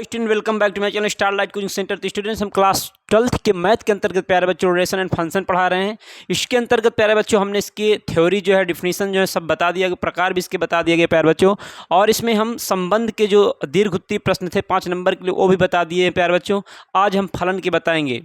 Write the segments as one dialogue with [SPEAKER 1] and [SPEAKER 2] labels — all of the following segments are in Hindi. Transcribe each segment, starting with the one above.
[SPEAKER 1] Student welcome back to my channel Starlight coaching centre. तो स्टूडेंट्स हम क्लास 12th के मैथ के अंतर्गत प्यारे बच्चों रिलेशन एंड फंक्शन पढ़ा रहे हैं। इसके अंतर्गत प्यारे बच्चों हमने इसकी थ्योरी जो है डिफिनीशन जो है सब बता दिया गया, प्रकार भी इसके बता दिए गए प्यारे बच्चों। और इसमें हम संबंध के जो दीर्घवृत्तीय प्रश्न थे 5 नंबर के लिए वो भी बता दिए हैं प्यारे बच्चों। आज हम फलन के बताएंगे।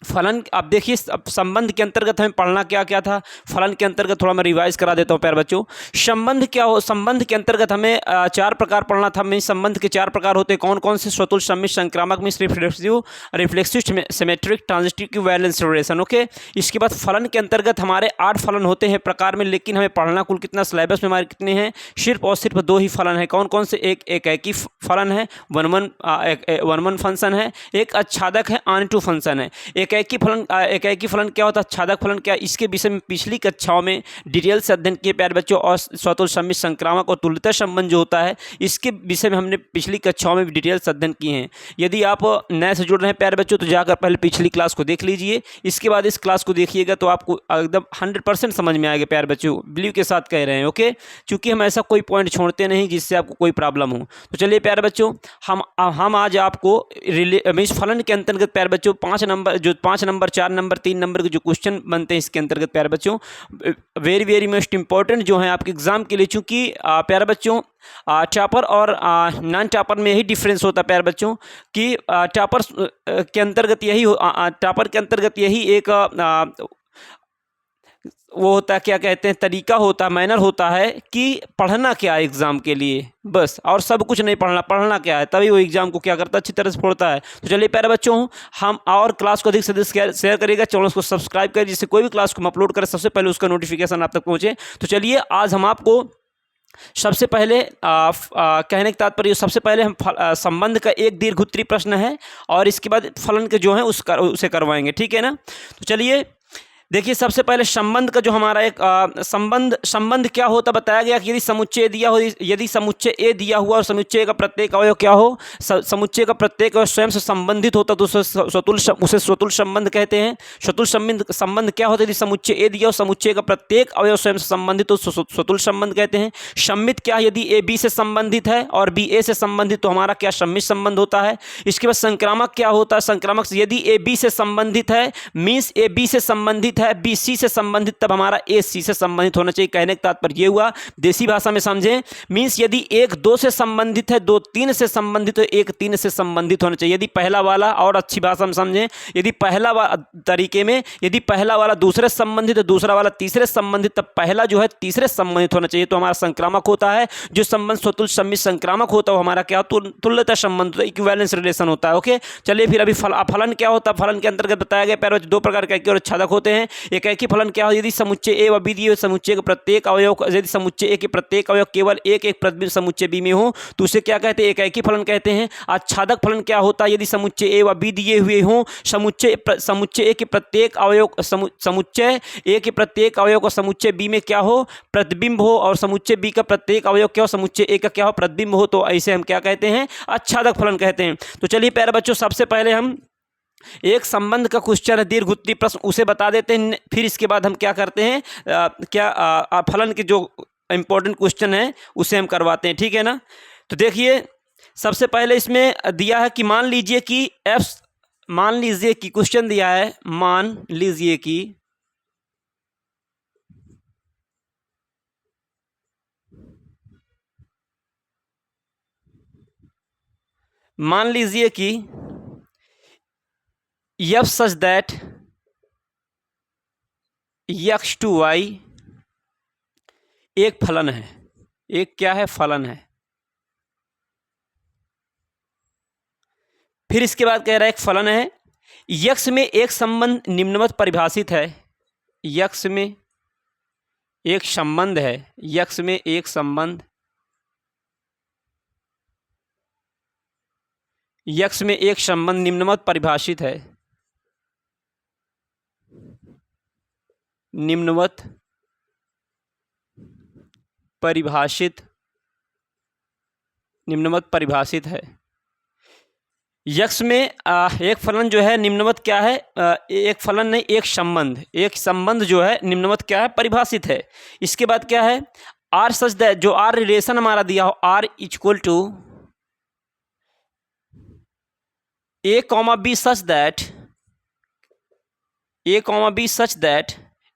[SPEAKER 1] फलन अब देखिए, अब संबंध के अंतर्गत हमें पढ़ना क्या क्या था, फलन के अंतर्गत थोड़ा मैं रिवाइज करा देता हूँ प्यारे बच्चों। संबंध क्या हो, संबंध के अंतर्गत हमें 4 प्रकार पढ़ना था। हमें संबंध के 4 प्रकार होते हैं। कौन कौन से? स्वतुल्य, सम्मिश्र, संक्रामक, मिश्र, reflexive, symmetric, transitive, valence relation. Okay, इसके बाद फलन के अंतर्गत हमारे 8 फलन होते हैं प्रकार में, लेकिन हमें पढ़ना कुल कितना, सिलेबस में हमारे कितने हैं? सिर्फ और सिर्फ 2 ही फलन है। कौन कौन से? एक ही फलन है, वन फंक्शन है, एक आच्छादक है, आन टू फंक्शन है। एक ही फलन क्या होता है, आच्छादक फलन क्या, इसके विषय में पिछली कक्षाओं में डिटेल से अध्ययन किए प्यारे बच्चों। और स्वतुल्य, सम्मिश्र, संक्रामक और तुल्यता संबंध जो होता है इसके विषय में हमने पिछली कक्षाओं में डिटेल से अध्ययन किए हैं। यदि आप नए से जुड़ रहे हैं प्यारे बच्चों तो जाकर पहले पिछली क्लास को देख लीजिए, इसके बाद इस क्लास को देखिएगा तो आपको एकदम 100% समझ में आएगा प्यारे बच्चों। बिलीव के साथ कह रहे हैं, ओके, क्योंकि हम ऐसा कोई पॉइंट छोड़ते नहीं जिससे आपको कोई प्रॉब्लम हो। तो चलिए प्यारे बच्चों, हम आज आपको फलन के अंतर्गत प्यारे बच्चों 5 नंबर 4 नंबर 3 नंबर के जो क्वेश्चन बनते हैं इसके अंतर्गत प्यारे बच्चों, वेरी वेरी मोस्ट इंपॉर्टेंट जो है आपके एग्जाम के लिए। चूंकि प्यारे बच्चों टॉपर और नॉन टॉपर में यही डिफरेंस होता है प्यारे बच्चों कि टॉपर के अंतर्गत यही एक वो होता है, क्या कहते हैं, तरीका होता है, मैनर होता है कि पढ़ना क्या है एग्जाम के लिए, बस, और सब कुछ नहीं पढ़ना क्या है, तभी वो एग्जाम को क्या करता है, अच्छी तरह से फोड़ता है। तो चलिए प्यारे बच्चों, हम और क्लास को अधिक से अधिक शेयर करिएगा, चैनल को सब्सक्राइब करिए, जिससे कोई भी क्लास को हम अपलोड करें सबसे पहले उसका नोटिफिकेशन आप तक पहुँचे। तो चलिए आज हम आपको सबसे पहले कहने का तात्पर्य, सबसे पहले हम संबंध का एक दीर्घवृत्तीय प्रश्न है और इसके बाद फलन के जो है उसे करवाएंगे, ठीक है ना। तो चलिए देखिए, सबसे पहले संबंध का जो हमारा एक संबंध क्या होता बताया गया कि यदि समुच्चय दिया हो, यदि समुच्चय ए दिया हुआ और समुच्चय का प्रत्येक अवयव क्या हो, समुच्चय का प्रत्येक अवयव स्वयं से संबंधित होता तो उसे स्वतुल्य संबंध कहते हैं। स्वतुल्य संबंध क्या होता है? यदि समुच्चय ए दिया और समुच्चय का प्रत्येक अवयव स्वयं से संबंधित तो स्वतुल्य संबंध कहते हैं। सम्मित क्या है? यदि ए बी से संबंधित है और बी ए से संबंधित तो हमारा क्या, सम्मित संबंध होता है। इसके बाद संक्रामक क्या होता है? संक्रामक यदि ए बी से संबंधित है, मीन्स ए बी से संबंधित है, बी सी से संबंधित, तब हमारा ए सी से संबंधित होना चाहिए। कहने का तात्पर्य ये हुआ, देसी भाषा में समझें, मींस यदि 1 2 से संबंधित है, 2 3 से संबंधित, तो 1 3 से संबंधित होना चाहिए। यदि पहला वाला, और अच्छी भाषा में समझें, यदि पहला तरीके में यदि पहला वाला दूसरे से संबंधित है, दूसरा वाला तीसरे से संबंधित, तब पहला जो है तीसरे से संबंधित होना चाहिए, तो हमारा संक्रामक होता है। जो संबंध स्वतुल्य सम्मिश्र संक्रामक होता है वो हमारा क्या, तुल्यता संबंध, इक्विवेलेंस रिलेशन होता है। ओके, चलिए फिर अभी फलन क्या होता है। फलन के अंतर्गत बताया गया प्यारे 2 प्रकार के और आच्छादक होते हैं। एक ही फलन क्या हो? यदि समुच्चय ए व बी दिए, समुच्चय के प्रत्येक अवयव, यदि समुच्चय ए के प्रत्येक अवयव केवल एक प्रतिबिंब समुच्चय बी में हो तो उसे क्या कहते हैं? एक ही फलन कहते हैं। आच्छादक फलन क्या होता है? यदि समुच्चय ए व बी दिए हुए हों, समुच्चय ए के प्रत्येक अवयव, समुच्चय ए के प्रत्येक अवयव का समुच्चय बी में क्या हो, प्रतिबिंब हो, और समुच्चय बी का प्रत्येक अवयव क्या हो, समुच्चय ए का क्या हो, प्रतिबिंब हो, तो ऐसे हम क्या कहते हैं? आच्छादक फलन कहते हैं। तो चलिए प्यारे बच्चों, सबसे पहले हम एक संबंध का क्वेश्चन है, दीर्घवृत्तीय प्रश्न, उसे बता देते हैं। फिर इसके बाद हम क्या करते हैं, फलन के जो इंपॉर्टेंट क्वेश्चन है उसे हम करवाते हैं, ठीक है ना। तो देखिए, सबसे पहले इसमें दिया है कि मान लीजिए कि क्वेश्चन दिया है, मान लीजिए कि f such that x to y एक फलन है, एक क्या है, फलन है। फिर इसके बाद कह रहा है एक फलन है, x में एक संबंध निम्नवत परिभाषित है। x में एक संबंध है, x में एक संबंध, x में एक संबंध निम्नवत परिभाषित है, निम्नवत परिभाषित है। यक्ष में एक फलन जो है निम्नवत क्या है, एक फलन नहीं, एक संबंध जो है निम्नवत क्या है, परिभाषित है। इसके बाद क्या है, आर सच दैट, जो आर रिलेशन हमारा दिया हो, R equal to a comma b such that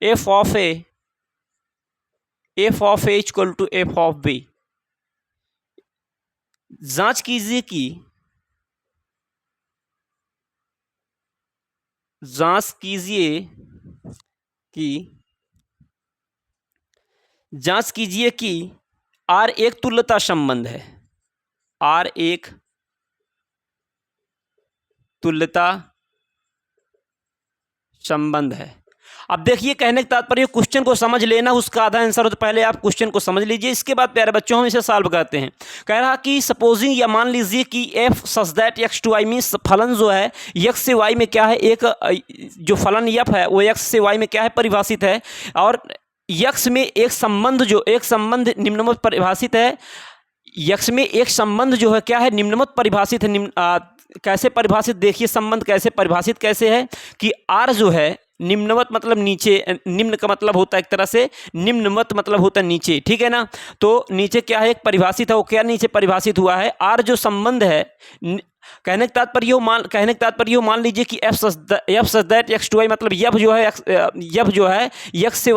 [SPEAKER 1] f of a equal to f of b। जांच कीजिए कि R एक तुल्यता संबंध है, R एक तुल्यता संबंध है। अब देखिए कहने का तात्पर्य क्वेश्चन को समझ लेना उसका आधा आंसर हो, तो पहले आप क्वेश्चन को समझ लीजिए, इसके बाद प्यारे बच्चों हम इसे सॉल्व करते हैं। कह रहा कि सपोजिंग या मान लीजिए कि f such that x to y means फलन जो है x से y में क्या है, एक जो फलन f है वो x से y में क्या है परिभाषित है, और x में एक संबंध निम्नवत परिभाषित है। x में एक संबंध जो है क्या है निम्नवत परिभाषित है। कैसे परिभाषित, देखिए संबंध कैसे परिभाषित कैसे है कि r जो है निम्नवत मतलब नीचे, निम्न का मतलब होता है एक तरह से, निम्नवत मतलब होता है नीचे, ठीक है ना। तो नीचे क्या है एक परिभाषित है, वो क्या नीचे परिभाषित हुआ है r जो संबंध है। कहने का तात्पर्य मान लीजिए कि f such that x to y मतलब f जो है x से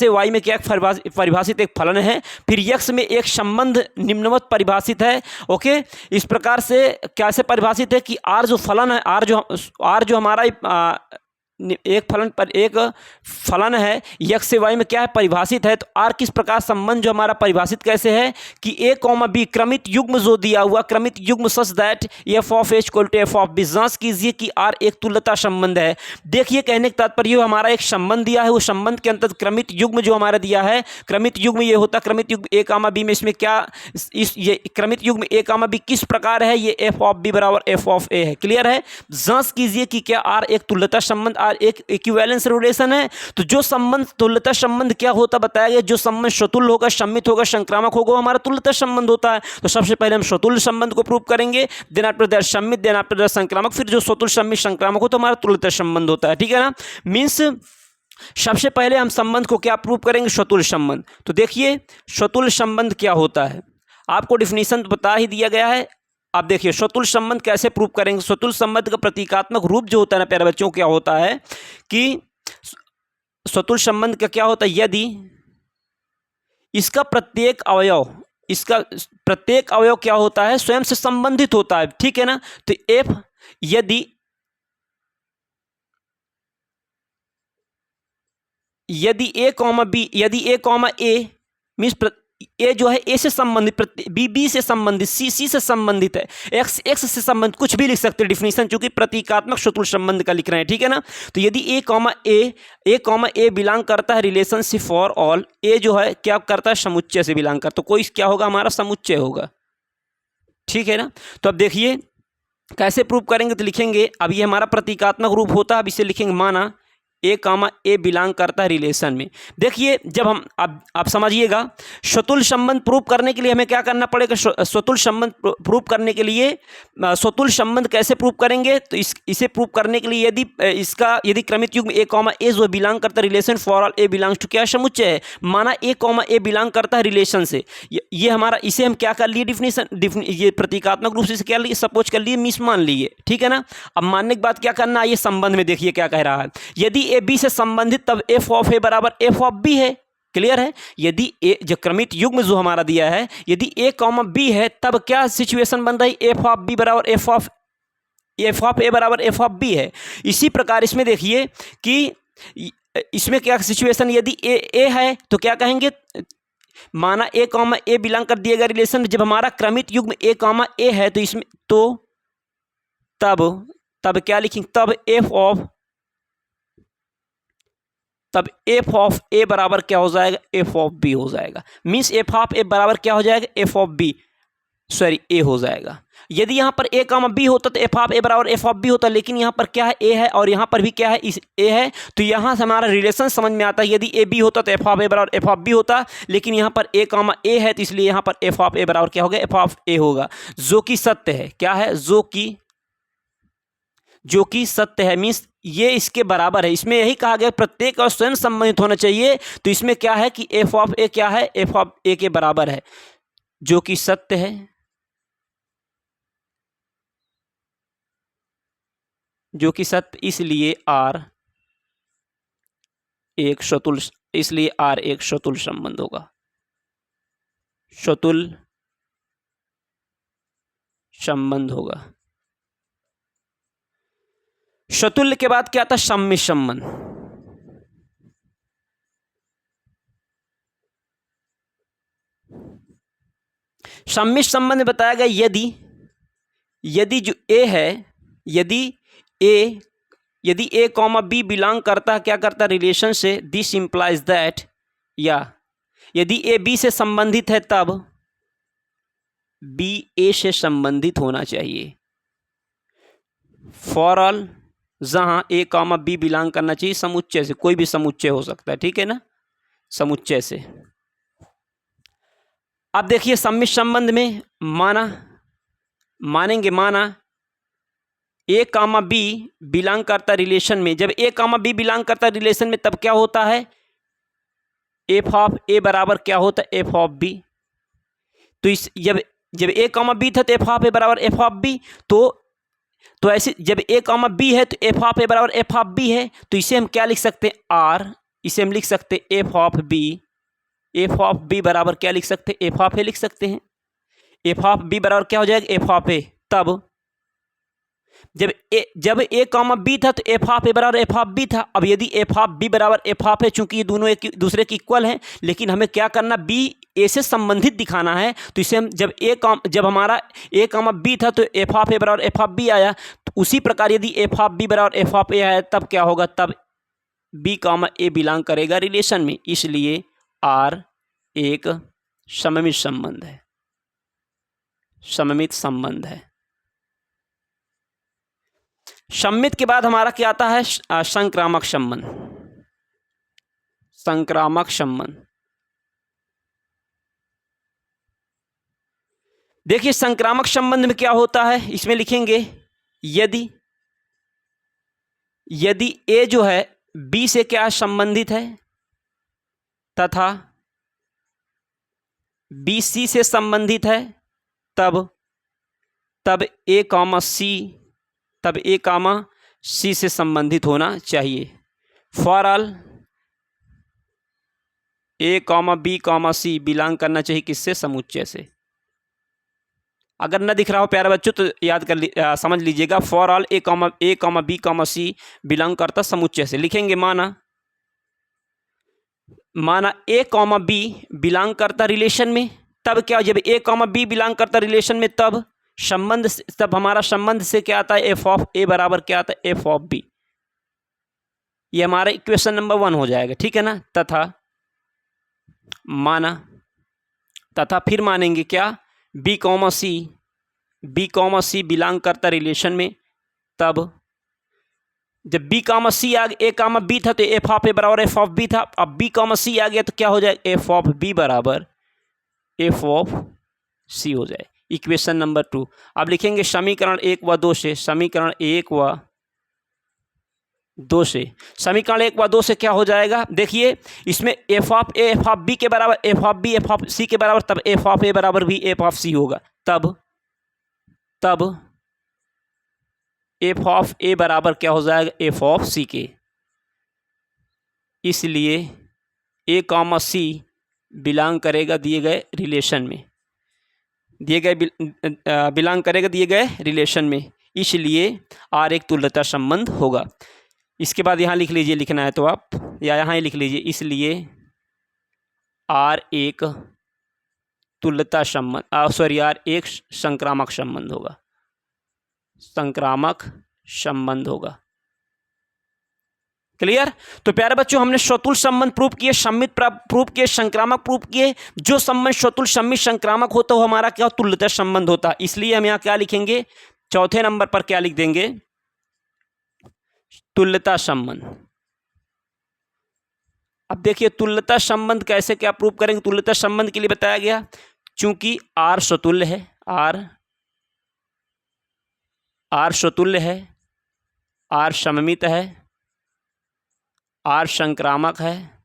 [SPEAKER 1] y में क्या परिभाषित एक फलन है, फिर x में एक संबंध निम्नवत परिभाषित है। ओके, इस प्रकार से कैसे परिभाषित है कि r जो फलन है, r जो हमारा एक फलन है x से y में क्या है परिभाषित है। तो r किस प्रकार संबंध जो हमारा परिभाषित कैसे है कि a कॉमा b क्रमित युग्म जो दिया हुआ क्रमित युग्म such that f of a equal to f of b। जांच कीजिए कि r एक तुल्यता संबंध है। देखिए कहने का तात्पर्य हमारा एक संबंध दिया है, वो संबंध के अंतर्गत क्रमित युग्म जो हमारा दिया है, क्रमित युग्म ये होता है क्रमित युग्म a कामा b में, इसमें क्या ये क्रमित युग्म a कामा b किस प्रकार है, ये f ऑफ b बराबर f ऑफ a है। क्लियर है। जांच कीजिए कि क्या r एक तुल्यता संबंध, r एक इक्विवेलेंस रिलेशन है। तो जो संबंध तुल्यता संबंध क्या होता बताया गया, जो संबंध स्वतुल्य होगा, सम्मित होगा, संक्रामक होगा, हमारा तुल्यता संबंध होता है। तो सबसे पहले हम स्वतुल्य संबंध को प्रूव करेंगे, देन आफ्टर दैट सम्मित, देन आफ्टर दैट संक्रामक, फिर जो स्वतुल्य सम्मित संक्रामक हो तो हमारा तुल्यता संबंध होता है, ठीक है ना। मीन्स सबसे पहले हम संबंध को क्या प्रूव करेंगे, स्वतुल्य संबंध। तो देखिए स्वतुल्य संबंध क्या होता है, आपको डिफिनीशन बता ही दिया गया है। आप देखिए स्वतुल्य संबंध कैसे प्रूव करेंगे। स्वतुल्य संबंध का प्रतीकात्मक रूप जो होता है ना प्यारे बच्चों, क्या होता है कि स्वतुल्य संबंध का क्या होता है, यदि इसका प्रत्येक अवयव क्या होता है, स्वयं से संबंधित होता है, ठीक है ना। तो f यदि a कॉमा b, यदि a कॉमा a मीन्स ए जो है ए से संबंधित, बी से संबंधित, सी से संबंधित है, एक्स से संबंधित, कुछ भी लिख सकते हैं डिफिनीशन, चूंकि प्रतीकात्मक स्वतुल्य संबंध का लिख रहे हैं, ठीक है ना। तो यदि ए कॉमा ए बिलोंग करता है रिलेशनशिप फॉर ऑल, ए जो है क्या करता है समुच्चय से बिलोंग करता, तो कोई क्या होगा हमारा समुच्चय होगा, ठीक है ना। तो अब देखिए कैसे प्रूव करेंगे, तो लिखेंगे अब ये हमारा प्रतीकात्मक रूप होता है, अब इसे लिखेंगे माना ए कामा ए बिलोंग करता है रिलेशन में। देखिए जब हम आप समझिएगा स्वतुल्य संबंध प्रूव करने के लिए हमें क्या करना पड़ेगा, स्वतुल्य संबंध प्रूव करने के लिए स्वतुल्य संबंध कैसे प्रूव करेंगे, तो इसे प्रूव करने के लिए यदि क्रमित युग्म ए कॉमा ए जो बिलोंग करता है relation for all A belongs to क्या समुच्चय है, माना ए कॉमा ए बिलोंग करता है रिलेशन से, ये हमारा इसे हम क्या कर लिए डिफिनीशन, ये प्रतीकात्मक रूप से क्या लिए सपोज कर लिए, मिस मान लिए, ठीक है ना। अब मानने के बाद क्या करना है, ये संबंध में देखिए क्या कह रहा है, यदि ए बी से संबंधित तब एफ ऑफ ए बराबर एफ ऑफ बी है। क्लियर है। यदि ए जो क्रमित युग्म जो हमारा दिया है, यदि ए कॉमा बी है तब क्या सिचुएशन बन रही, एफ ऑफ बी बराबर एफ ऑफ ए बराबर एफ ऑफ बी है। इसी प्रकार इसमें देखिए कि इसमें क्या सिचुएशन, यदि ए है तो क्या कहेंगे, माना ए कॉमा ए बिलोंग कर दिएगा रिलेशन, जब हमारा क्रमित युग्म ए कॉमा ए है तो इसमें तो तब क्या लिखेंगे, तब एफ ऑफ ए बराबर क्या हो जाएगा, एफ ऑफ बी हो जाएगा। मीन्स एफ ऑफ ए बराबर क्या हो जाएगा, एफ ऑफ बी ए हो जाएगा। यदि यहाँ पर ए कॉमा बी होता तो एफ ऑफ ए बराबर एफ ऑफ बी होता, लेकिन यहाँ पर क्या है, ए है और यहाँ पर भी क्या है, ए है, तो यहाँ से हमारा रिलेशन समझ में आता है। यदि ए बी होता तो एफ ऑफ ए बराबर एफ ऑफ बी होता, लेकिन यहाँ पर ए कॉमा ए है तो इसलिए यहाँ पर एफ ऑफ ए बराबर क्या होगा, एफ ऑफ ए होगा, जो कि सत्य है। क्या है, जो कि सत्य है। मीन्स ये इसके बराबर है। इसमें यही कहा गया प्रत्येक और स्वयं संबंधित होना चाहिए, तो इसमें क्या है कि एफ ऑफ ए क्या है, एफ ऑफ ए के बराबर है, जो कि सत्य है। जो कि सत्य, इसलिए आर एक शतुल, इसलिए आर एक शतुल संबंध होगा। शतुल संबंध होगा। शतुल्य के बाद क्या था? सम्मिश्र संबंध। सम्मिश्र संबंध में बताया गया यदि जो ए है, यदि ए कॉमा बी बिलोंग करता, क्या करता? रिलेशन से, दिस इंप्लाइज दैट, या यदि ए बी से संबंधित है तब बी ए से संबंधित होना चाहिए। फॉर ऑल जहां ए कॉमा बी बिलोंग करना चाहिए समुच्चय से, कोई भी समुच्चय हो सकता है, ठीक है ना, समुच्चय से। अब देखिए सम्मिश्र संबंध में माना ए कामा बी बिलोंग करता रिलेशन में। जब ए कामा बी बिलोंग करता रिलेशन में तब क्या होता है? एफ ऑफ ए बराबर क्या होता है? F of B. तो इस जब ए कामा बी था तो एफ ऑफ ए बराबर एफ ऑफ बी। तो ऐसे जब ए कामा बी है तो एफ ऑफ ए बराबर एफ ऑफ बी है। तो इसे हम क्या लिख सकते हैं? आर। इसे हम लिख सकते हैं F of B. F of B बराबर क्या लिख सकते हैं? एफ ऑफ ए लिख सकते हैं। एफ ऑफ बी बराबर क्या हो जाएगा? एफ ऑफ ए। तब जब ए कॉमा बी था तो एफ ऑफ ए बराबर एफ ऑफ बी था। अब यदि एफ ऑफ बी बराबर एफ ऑफ ए, चूंकि ये दोनों एक दूसरे के इक्वल हैं, लेकिन हमें क्या करना? बी ए से संबंधित दिखाना है। तो इसे हम जब हमारा ए कॉमा बी था तो एफ ऑफ ए बराबर एफ ऑफ बी आया। तो उसी प्रकार यदि एफ ऑफ बी बराबर एफ ऑफ ए आया तब क्या होगा? तब बी कॉमा ए बिलोंग करेगा रिलेशन में। इसलिए आर एक सममित संबंध है। सममित संबंध है। सम्मित के बाद हमारा क्या आता है? संक्रामक संबंध। संक्रामक संबंध। देखिए संक्रामक संबंध में क्या होता है, इसमें लिखेंगे यदि ए जो है बी से क्या संबंधित है तथा बी सी से संबंधित है तब ए कॉमा सी से संबंधित होना चाहिए। For all A comma B comma C belong करना चाहिए किससे? समुच्चय से। अगर न दिख रहा हो प्यारे बच्चों तो याद समझ लीजिएगा। For all A comma B comma C belong करता समुच्चय से। लिखेंगे माना ए कॉमा बी बिलोंग करता रिलेशन में, तब क्या? जब ए कॉमा बी बिलोंग करता रिलेशन में तब हमारा संबंध से क्या आता है? एफ ऑफ ए बराबर क्या आता है? F of B. ये हमारा इक्वेशन नंबर 1 हो जाएगा, ठीक है ना। तथा फिर मानेंगे क्या? बी कॉमा सी बिलोंग करता रिलेशन में, तब जब बी कॉमा सी आ गया, ए कॉमा बी था तो एफ ऑफ ए बराबर एफ ऑफ बी था। अब बी कॉमा सी आ गया तो क्या हो जाएगा? एफ ऑफ बी बराबर एफ ऑफ सी हो जाए। Equation number 2। अब लिखेंगे समीकरण 1 व 2 से। समीकरण 1 व 2 से क्या हो जाएगा? देखिए इसमें F of A F of B के बराबर, F of B F of C के बराबर, तब एफ ऑफ ए बराबर भी एफ ऑफ सी होगा। तब एफ ऑफ ए बराबर क्या हो जाएगा? एफ ऑफ सी के। इसलिए ए कॉमा सी बिलोंग करेगा दिए गए रिलेशन में, बिलोंग करेगा दिए गए रिलेशन में। इसलिए आर एक तुल्यता संबंध होगा। इसके बाद यहाँ लिख लीजिए, लिखना है तो आप या यहाँ ही लिख लीजिए। इसलिए आर एक तुल्यता संबंध, आर एक संक्रामक संबंध होगा। संक्रामक संबंध होगा। क्लियर? तो प्यारे बच्चों हमने शतुल संबंध प्रूव किए, सम्मित प्रूव किए, संक्रामक प्रूव किए। जो संबंध शतुल सम्मित संक्रामक होता है वो हमारा क्या? तुल्यता संबंध होता है। इसलिए हम यहाँ क्या लिखेंगे? चौथे नंबर पर क्या लिख देंगे? तुल्यता संबंध। अब देखिए तुल्यता संबंध कैसे क्या प्रूव करेंगे? तुल्यता संबंध के लिए बताया गया चूंकि आर स्वतुल्य है, आर स्वतुल्य है, आर सममित है, आर संक्रामक है,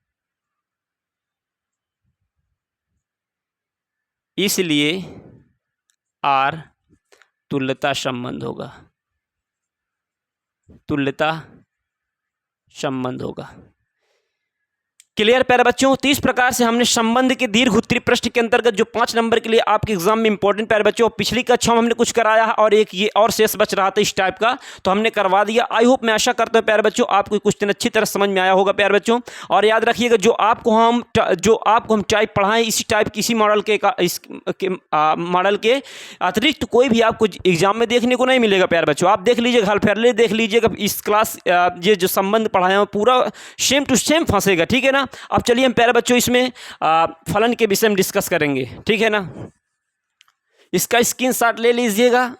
[SPEAKER 1] इसलिए आर तुल्यता संबंध होगा। तुल्यता संबंध होगा। क्लियर प्यारे बच्चों। तो इस प्रकार से हमने संबंध के दीर्घ उत्तरी प्रश्न के अंतर्गत जो 5 नंबर के लिए आपके एग्जाम में इंपॉर्टेंट प्यारे बच्चों, पिछली कक्षा में हमने कुछ कराया है और एक ये और शेष बच रहा था इस टाइप का, तो हमने करवा दिया। आई होप, मैं आशा करता हूँ प्यारे बच्चों आपको क्वेश्चन अच्छी तरह समझ में आया होगा प्यारे बच्चों। और याद रखिएगा, जो आपको हम टाइप पढ़ाएं इसी टाइप किसी मॉडल के अतिरिक्त कोई भी आपको एग्जाम में देखने को नहीं मिलेगा प्यारे बच्चों। आप देख लीजिएगा, हलफेरले देख लीजिएगा, इस क्लास ये जो संबंध पढ़ाया पूरा सेम टू सेम फंसेगा, ठीक है ना। अब चलिए हम प्यारे बच्चों इसमें फलन के विषय में डिस्कस करेंगे, ठीक है ना। इसका स्क्रीनशॉट ले लीजिएगा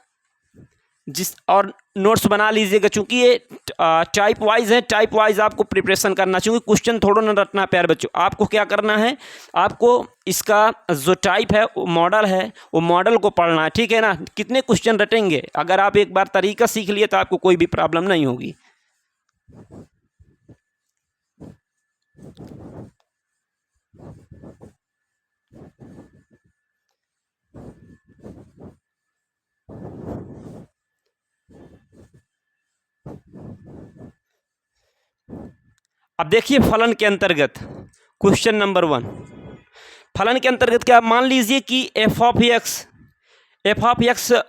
[SPEAKER 1] और नोट्स बना लीजिएगा, क्योंकि ये टाइप वाइज है। टाइप वाइज आपको प्रिपरेशन करना चाहिए, क्वेश्चन थोड़ा ना रटना है प्यारे बच्चों। आपको क्या करना है, आपको इसका जो टाइप है, वो मॉडल है, वो मॉडल को पढ़ना है, ठीक है ना। कितने क्वेश्चन रटेंगे, अगर आप एक बार तरीका सीख लिए तो आपको कोई भी प्रॉब्लम नहीं होगी। अब देखिए फलन के अंतर्गत क्वेश्चन नंबर 1, फलन के अंतर्गत क्या, मान लीजिए कि F of X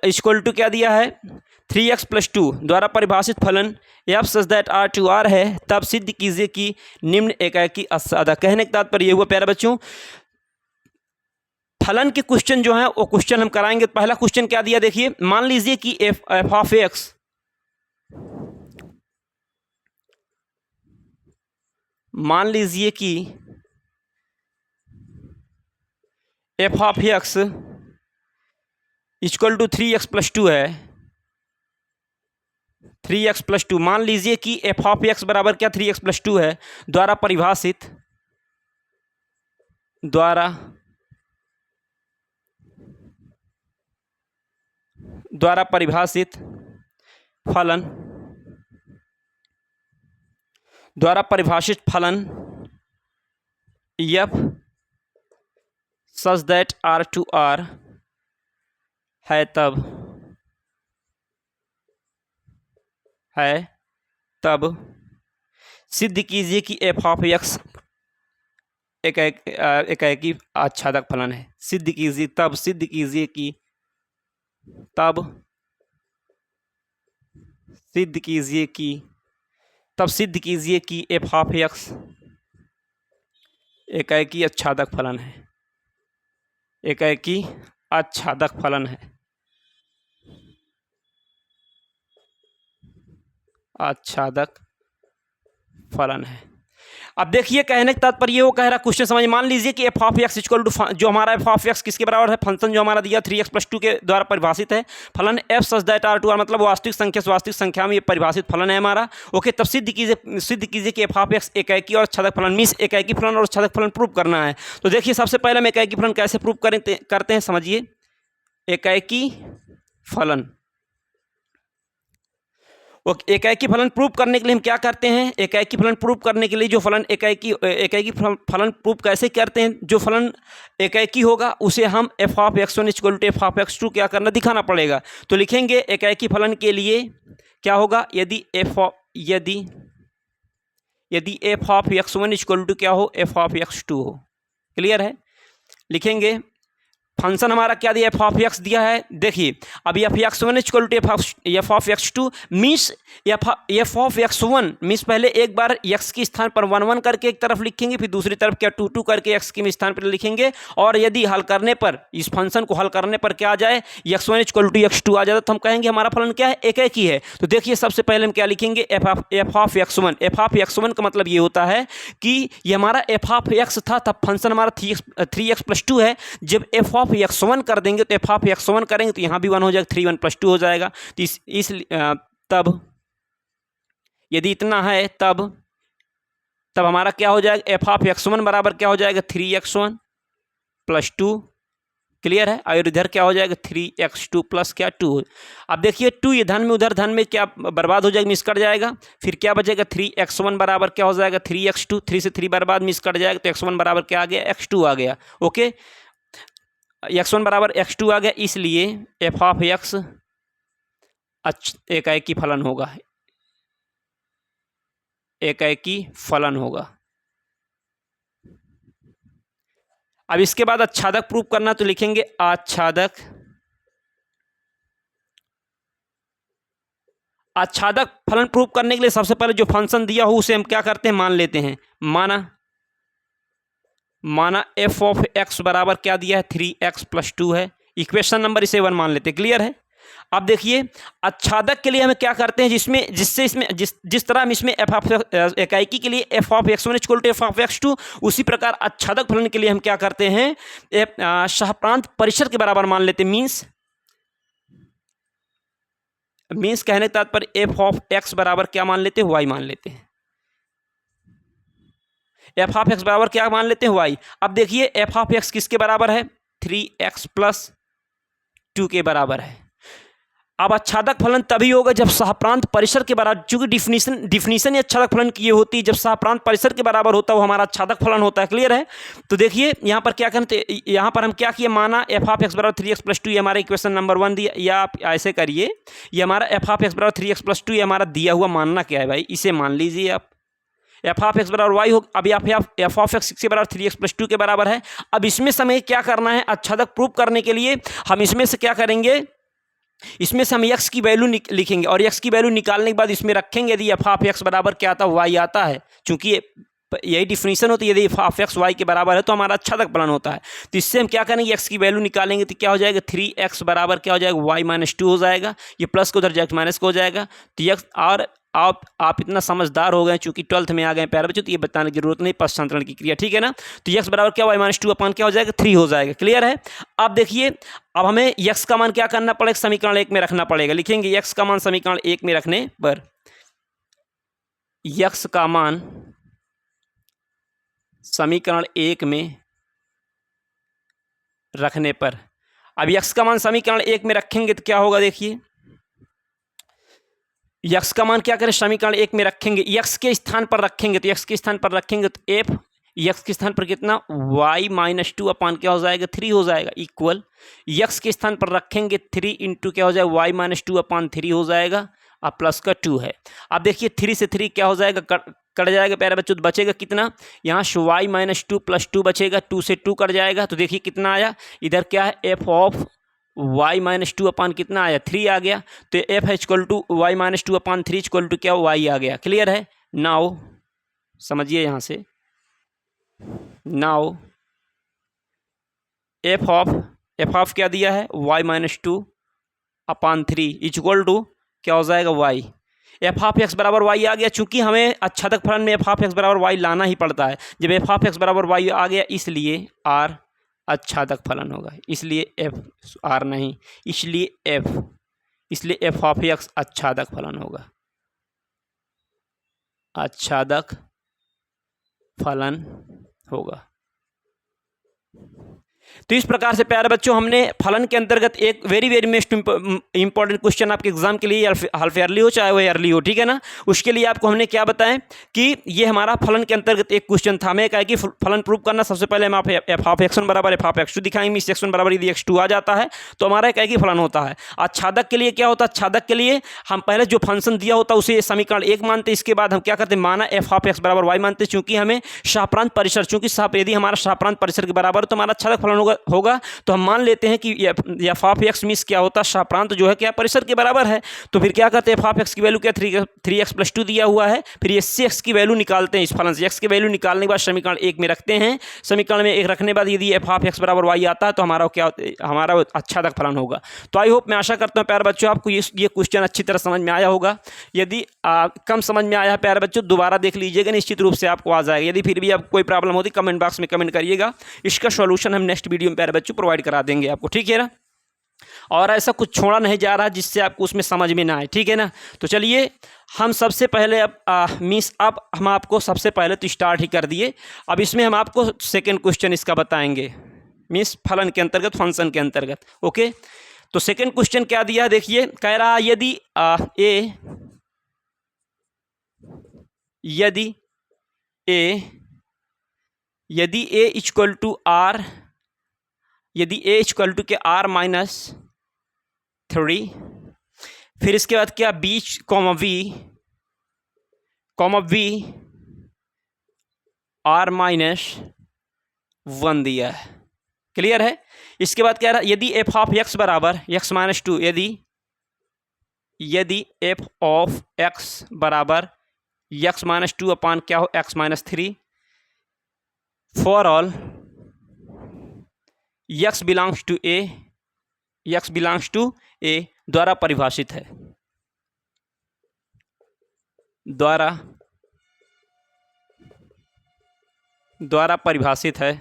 [SPEAKER 1] equal to क्या दिया है, 3x + 2 द्वारा परिभाषित फलन F such that R to R है, तब सिद्ध कीजिए कि निम्न एकाकी असादा। कहने का तात्पर्य ये हुआ प्यारे बच्चों, फलन के क्वेश्चन जो है वो क्वेश्चन हम कराएंगे। पहला क्वेश्चन क्या दिया देखिए, मान लीजिए कि एफ ऑफ एक्स, मान लीजिए कि F of X equal to 3x + 2 है, 3x + 2। मान लीजिए कि एफ ऑफ एक्स बराबर क्या 3x + 2 है, द्वारा परिभाषित फलन F such that R to R है, तब सिद्ध कीजिए कि एफ ऑफ एक्स एकाकी आच्छादक फलन है। सिद्ध कीजिए कि एफ ऑफ एक्स एकाकी आच्छादक फलन है, एकाकी आच्छादक फलन है, आच्छादक फलन है। अब देखिए कहने का तात्पर्य वो कह रहा, क्वेश्चन समझ, मान लीजिए कि F of X equal to, जो हमारा एफ ऑफ एक्स किसके बराबर है, फंक्शन जो हमारा दिया 3x + 2 के द्वारा परिभाषित है फलन F such that R to R, मतलब वास्तविक संख्या से वास्तविक संख्या में ये परिभाषित फलन है हमारा। ओके, तब सिद्ध कीजिए कि एफ ऑफ एक्स एकाकी और आच्छादक फलन, मीन्स एकाकी फलन और आच्छादक फलन प्रूव करना है। तो देखिए सबसे पहले हम एकाकी फलन कैसे प्रूव करते हैं, समझिए। एकाकी फलन, एकाकी फलन प्रूव करने के लिए हम क्या करते हैं, एकाकी फलन प्रूव करने के लिए जो फलन एकाकी फलन प्रूव कैसे करते हैं, जो फलन एकाकी होगा उसे हम F of x1 equal to F of x2 क्या करना, दिखाना पड़ेगा। तो लिखेंगे एकाकी फलन के लिए क्या होगा, यदि F of x1 equal to क्या हो, एफ ऑफ x2 हो। क्लियर है, लिखेंगे फंक्शन हमारा क्या दिया, एफ ऑफ एक्स दिया है। देखिए अब F x1 equal to F of x2 means F of x1 means पहले एक बार x के स्थान पर 1 1 करके एक तरफ लिखेंगे, फिर दूसरी तरफ क्या 2 2 करके x के स्थान पर लिखेंगे। और यदि हल करने पर, इस फंक्शन को हल करने पर क्या आ जाए, x1 इक्वल टू x2 आ जाता, तो हम कहेंगे हमारा फलन क्या है, एकाकी है। तो देखिए सबसे पहले हम क्या लिखेंगे, F of x1। F of x1 का मतलब ये होता है कि ये हमारा एफ ऑफ x था, तब फंक्शन हमारा 3x + 2 है। जब एफ ऑफ x1 कर देंगे तो एफ ऑफ x1 करेंगे तो यहाँ भी 1 हो जाएगा, 3 1 + 2 हो जाएगा। तो तब यदि इतना है तब हमारा क्या हो जाएगा, एफ ऑफ x1 बराबर क्या हो जाएगा, 3x1 + 2। क्लियर है, और इधर क्या हो जाएगा, 3x2 + क्या 2। अब देखिए 2 ये धन में, उधर धन में क्या बर्बाद हो जाएगा, मिस कट जाएगा। फिर क्या बचेगा, 3x1 बराबर क्या हो जाएगा, 3x2, 3 से 3 बर्बाद, मिस कट जाएगा, तो x1 बराबर क्या आ गया, x2 आ गया। ओके, x1 बराबर x2 आ गया, इसलिए एफ ऑफ एक्स एकाकी फलन होगा, एकाएकी फलन होगा। अब इसके बाद आच्छादक प्रूव करना, तो लिखेंगे आच्छादक फलन प्रूव करने के लिए सबसे पहले जो फंक्शन दिया हो उसे हम क्या करते हैं, मान लेते हैं। माना एफ ऑफ एक्स बराबर क्या दिया है, 3x + 2 है। इक्वेशन नंबर इसे 1 मान लेते हैं। क्लियर है। अब देखिए आच्छादक के लिए हमें क्या करते हैं, जिस तरह हम इसमें एकाएकी के लिए f of x1 = f of x2, उसी प्रकार आच्छादक फलन के लिए हम क्या करते हैं, सहप्रांत परिसर के बराबर मान लेते हैं। मीन्स कहने का तात्पर्य f ऑफ x बराबर क्या मान लेते हैं, y मान लेते हैं। f ऑफ x बराबर क्या मान लेते हैं, y। अब देखिए f ऑफ x किसके बराबर है, 3x + 2 के बराबर है। अब आच्छादक फलन तभी होगा जब सहप्रांत परिसर के बराबर, चूंकि डिफिनीशन ही आच्छादक फलन की ये होती है, जब सहप्रांत परिसर के बराबर होता है वो हमारा आच्छादक फलन होता है। क्लियर है। तो देखिए यहाँ पर क्या करते, यहाँ पर हम क्या किए, माना f ऑफ x बराबर 3x + 2, ये हमारा इक्वेशन नंबर 1 दिया। या आप ऐसे करिए, ये हमारा f ऑफ x बराबर 3x + 2 ये हमारा दिया हुआ मानना क्या है भाई, इसे मान लीजिए आप। f ऑफ x बराबर y हो, अभी आप f ऑफ x के बराबर 3x + 2 के बराबर है। अब इसमें से हमें क्या करना है, आच्छादक प्रूव करने के लिए हम इसमें से क्या करेंगे, इसमें से हम x की वैल्यू लिखेंगे और x की वैल्यू निकालने के बाद इसमें रखेंगे। यदि f ऑफ x बराबर क्या आता है, y आता है, चूंकि यही डिफिनीशन होती है, यदि f ऑफ x y के बराबर है तो हमारा आच्छादक फलन होता है। तो इससे हम क्या करेंगे, x की वैल्यू निकालेंगे तो क्या हो जाएगा, 3x बराबर क्या हो जाएगा, y - 2 हो जाएगा। ये प्लस को उधर जाएगा माइनस को हो जाएगा। तो x, और आप इतना समझदार हो गए चूंकि 12th में आ गए प्यारे बच्चों, तो ये बताने की जरूरत नहीं, पश्चांतरण की क्रिया। ठीक है ना। तो x बराबर क्या, y - 2 अपान क्या हो जाएगा, 3 हो जाएगा। क्लियर है। अब देखिए, अब हमें x का मान क्या करना पड़ेगा, समीकरण 1 में रखना पड़ेगा। लिखेंगे x का मान समीकरण 1 में रखने पर, x का मान समीकरण 1 में रखने पर, अब x का मान समीकरण 1 में रखेंगे तो क्या होगा, देखिए x का मान क्या करें, समीकरण 1 में रखेंगे, x के स्थान पर रखेंगे, तो x के स्थान पर रखेंगे तो f, x के स्थान पर कितना, y - 2 अपान क्या हो जाएगा, 3 हो जाएगा, इक्वल x के स्थान पर रखेंगे 3 इंटू क्या हो जाएगा, y - 2 अपान 3 हो जाएगा, अब प्लस का 2 है। अब देखिए 3 से 3 क्या हो जाएगा, कट जाएगा प्यारे बच्चों, तो बचेगा कितना, यहाँ y - 2 + 2 बचेगा, 2 से 2 कट जाएगा, तो देखिए कितना आया, इधर क्या है, f ऑफ y - 2 अपान कितना आया, 3 आ गया। तो f = y - 2 अपान 3 = क्या, y आ गया। क्लियर है। नाउ समझिए यहाँ से, नाउ f ऑफ क्या दिया है, y - 2 अपान 3 = क्या हो जाएगा, y। f ऑफ x बराबर y आ गया, चूंकि हमें आच्छादक फलन में f ऑफ x बराबर y लाना ही पड़ता है। जब f ऑफ x बराबर y आ गया, इसलिए r आच्छादक फलन होगा, इसलिए r नहीं, इसलिए f ऑफ x आच्छादक फलन होगा, आच्छादक फलन होगा। तो इस प्रकार से प्यारे बच्चों हमने फलन के अंतर्गत एक वेरी मोस्ट इंपॉर्टेंट क्वेश्चन आपके एग्जाम के लिए हाफ ईयरली हो चाहे वो ईयरली हो, ठीक है ना, उसके लिए आपको हमने क्या बताएं कि ये हमारा फलन के अंतर्गत एक क्वेश्चन था। हमें कहा कि फलन प्रूव करना, सबसे पहले हम आप f ऑफ x1 बराबर f ऑफ x2 दिखाएंगे। इस x1 बराबर यदि x2 आ जाता है तो हमारा एक फलन होता है। आच्छादक के लिए क्या होता है, आच्छादक के लिए हम पहले जो फंक्शन दिया होता है उसे समीकरण 1 मानते, इसके बाद हम क्या करते हैं, माना f ऑफ x बराबर y मानते, चूंकि हमें सहप्रांत परिसर, चूंकि यदि हमारा सहप्रांत परिसर के बराबर तो हमारा आच्छादक फलन होगा, तो हम मान लेते हैं कि f ऑफ x मीन्स क्या होता है, सहप्रांत जो है क्या परिसर के बराबर है। तो फिर क्या करते हैं, f ऑफ x की वैल्यू क्या, 3x + 2 दिया हुआ है, फिर इससे x की वैल्यू निकालते हैं। इस फलन से x की वैल्यू निकालने के बाद समीकरण 1 में रखते हैं। समीकरण में 1 रखने के बाद यदि f ऑफ x बराबर y आता है तो हमारा क्या, हमारा आच्छादक फलन होगा। तो आई होप, मैं आशा करता हूँ प्यारे बच्चों आपको ये क्वेश्चन अच्छी तरह समझ में आया होगा। यदि कम समझ में आया है प्यारे बच्चों, दोबारा देख लीजिएगा, निश्चित रूप से आपको आ जाएगा। यदि फिर भी आपको कोई प्रॉब्लम होती, कमेंट बॉक्स में कमेंट करिएगा, इसका सॉल्यूशन हम नेक्स्ट वीडियो में प्यारे बच्चों प्रोवाइड करा देंगे आपको, ठीक है ना। और ऐसा कुछ छोड़ा नहीं जा रहा जिससे आपको उसमें समझ में ना आए, ठीक है ना। तो चलिए हम सबसे पहले अब हम आपको सबसे पहले तो स्टार्ट ही कर दिए। अब इसमें हम आपको सेकंड क्वेश्चन इसका बताएंगे, मीन्स फलन के अंतर्गत, फंक्शन के अंतर्गत। ओके, तो सेकंड क्वेश्चन क्या दिया, देखिए कह रहा यदि a इक्वल टू r, यदि a इक्वल टू के r - 3, फिर इसके बाद क्या, b, v comma v r minus 1 दिया है। क्लियर है। इसके बाद क्या रहा, यदि f ऑफ x बराबर x माइनस 2, यदि f ऑफ x बराबर x माइनस 2 अपान क्या हो x minus 3 for all x belongs to a, x belongs to a द्वारा परिभाषित है, द्वारा परिभाषित है,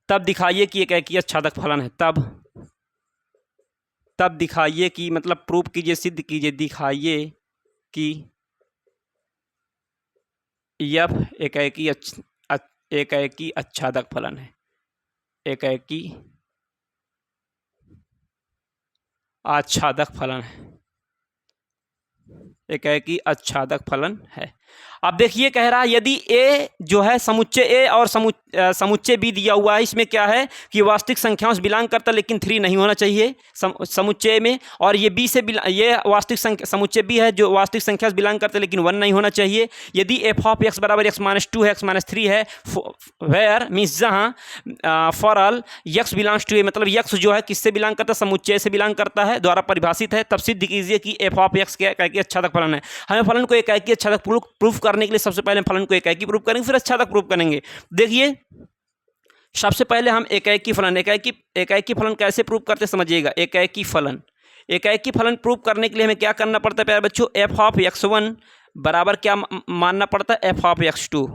[SPEAKER 1] तब दिखाइए कि एक एकीय छादक फलन है। तब दिखाइए कि मतलब प्रूफ कीजिए, सिद्ध कीजिए, दिखाइए कि यह एकाएकी आच्छादक फलन है, एकाएकी आच्छादक फलन है, एकाएकी आच्छादक फलन है। अब देखिए कह रहा है यदि a जो है समुच्चय a और समुच्चय b दिया हुआ है, इसमें क्या है कि वास्तविक संख्याओं से बिलोंग करता है लेकिन 3 नहीं होना चाहिए समुच्चय में, और ये b से ये वास्तविक समुच्चय b है जो वास्तविक संख्या से बिलोंग करता है लेकिन 1 नहीं होना चाहिए। यदि f ऑफ x बराबर x माइनस 2 है, x माइनस 3 है, वेयर मीन्स जहाँ for all x belongs to a, मतलब x जो है किससे बिलोंग करता है, समुच्चय से बिलोंग करता है, द्वारा परिभाषित है, तब सिद्ध कीजिए कि f ऑफ x क्या एकाएकी आच्छादक फलन है। हमें फलन को एकाएकी आच्छादक प्रूफ करने के लिए सबसे पहले फलन को एकाएकी प्रूफ करेंगे, फिर आच्छादक प्रूफ करेंगे। देखिए सबसे पहले हम एकाएकी फलन कैसे प्रूफ करते समझिएगा। एकाएकी फलन प्रूफ करने के लिए हमें क्या करना पड़ता है प्यारे बच्चों, f ऑफ x1 बराबर क्या मानना पड़ता है, f ऑफ x2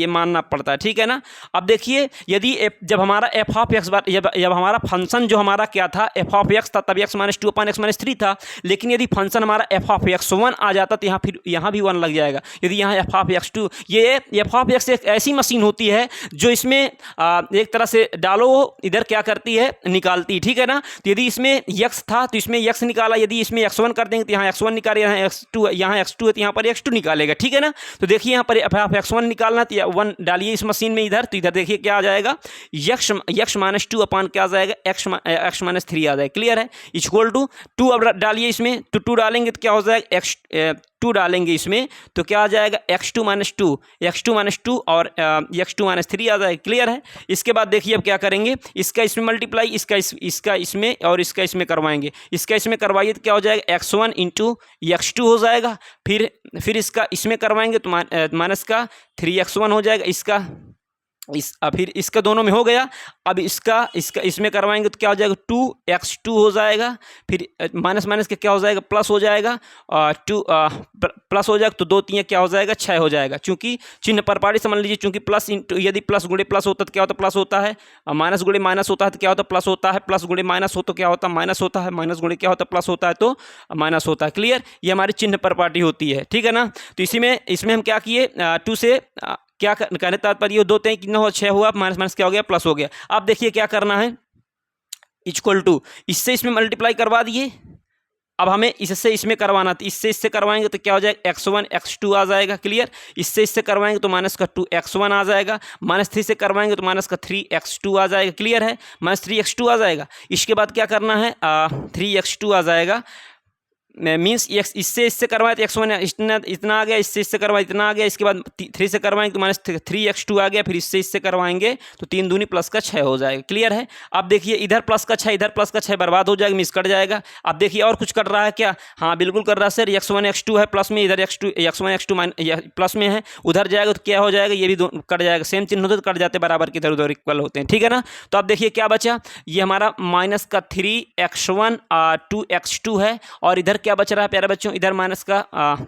[SPEAKER 1] मानना पड़ता है, ठीक है ना। अब देखिए यदि जब हमारा f ऑफ x जब हमारा फंक्शन जो हमारा क्या था f ऑफ x था, तब x माइनस 2 अपान x माइनस 3 था, लेकिन यदि फंक्शन हमारा f ऑफ x1 आ जाता तो यहाँ भी 1 लग जाएगा। यदि यहाँ f ऑफ x2, ये f ऑफ x एक ऐसी मशीन होती है जो इसमें एक तरह से डालो इधर क्या करती है, निकालती, ठीक है ना। तो यदि इसमें x था तो इसमें x निकाला, यदि इसमें x1 कर देंगे तो यहाँ x1 निकाले, यहाँ x2 है तो यहाँ पर x2 निकालेगा, ठीक है ना। तो देखिए यहाँ पर f ऑफ x1 निकालना तो 1 डालिए इस मशीन में इधर, तो इधर देखिए क्या आ जाएगा, x माइनस 2 अपान क्या आ जाएगा, x माइनस 3 आ जाएगा। क्लियर है। इक्वल टू 2 अब डालिए इसमें, तो 2 डालेंगे तो क्या हो जाएगा, 2 डालेंगे इसमें तो क्या आ जाएगा, x2 माइनस 2 और x2 माइनस 3 आ जाएगा। क्लियर है। इसके बाद देखिए अब क्या करेंगे, इसका इसमें मल्टीप्लाई, इसका इसमें और इसका इसमें करवाएंगे, इसका इसमें करवाइए तो क्या हो जाएगा, x1 इंटू x2 हो जाएगा, फिर इसका इसमें करवाएंगे तो माइनस का 3x1 हो जाएगा, इसका फिर इसका दोनों में हो गया। अब इसका इसमें करवाएंगे तो क्या हो जाएगा, 2x2 हो जाएगा, फिर माइनस के क्या हो जाएगा, प्लस हो जाएगा, 2 प्लस हो जाएगा तो 2 3 क्या हो जाएगा, 6 हो जाएगा। चूंकि चिन्ह परपाटी समझ लीजिए, चूंकि प्लस यदि प्लस गुणे प्लस होता तो क्या होता, प्लस होता है, माइनस गुणे माइनस होता है तो क्या होता, प्लस होता है, प्लस गुणे माइनस हो तो क्या होता, माइनस होता है, माइनस गुणे क्या होता, प्लस होता है तो माइनस होता है। क्लियर। ये हमारी चिन्ह परपाटी होती है, ठीक है ना। तो इसमें हम क्या किए, 2 से क्या कहने तात्पर्य, 2 3 कितना हुआ, 6 हुआ, माइनस क्या हो गया, प्लस हो गया। अब देखिए क्या करना है, इक्वल टू इससे इसमें मल्टीप्लाई करवा दिए। अब हमें इससे इसमें करवाना, तो इससे करवाएंगे तो क्या हो जाएगा, x1 x2 आ जाएगा। क्लियर। इससे करवाएंगे तो माइनस का 2x1 आ जाएगा, माइनस 3 से करवाएंगे तो माइनस का 3x2 आ जाएगा। क्लियर है। माइनस 3x2 आ जाएगा। इसके बाद क्या करना है, 3x2 आ जाएगा, मीन्स इससे करवाए तो x1 इतना आ गया, इससे करवाए इतना आ गया, इसके बाद 3 से करवाएंगे तो माइनस 3x2 आ गया, फिर इससे करवाएंगे तो 3 दूनी प्लस का 6 हो जाएगा। क्लियर है। अब देखिए इधर प्लस का 6 इधर प्लस का 6 बर्बाद हो जाएगा, मिस कट जाएगा। अब देखिए और कुछ कट रहा है क्या, हाँ बिल्कुल कर रहा है सर, x1 x2 है प्लस में, इधर x1 x2 प्लस में है, उधर जाएगा तो क्या हो जाएगा, ये भी कट जाएगा, सेम चिन्ह होते तो कट जाते, बराबर की इधर उधर इक्वल होते हैं, ठीक है ना। तो अब देखिए क्या बचा, ये हमारा माइनस का 3x1 2x2 है, और इधर क्या बच रहा है प्यारे बच्चों, इधर माइनस का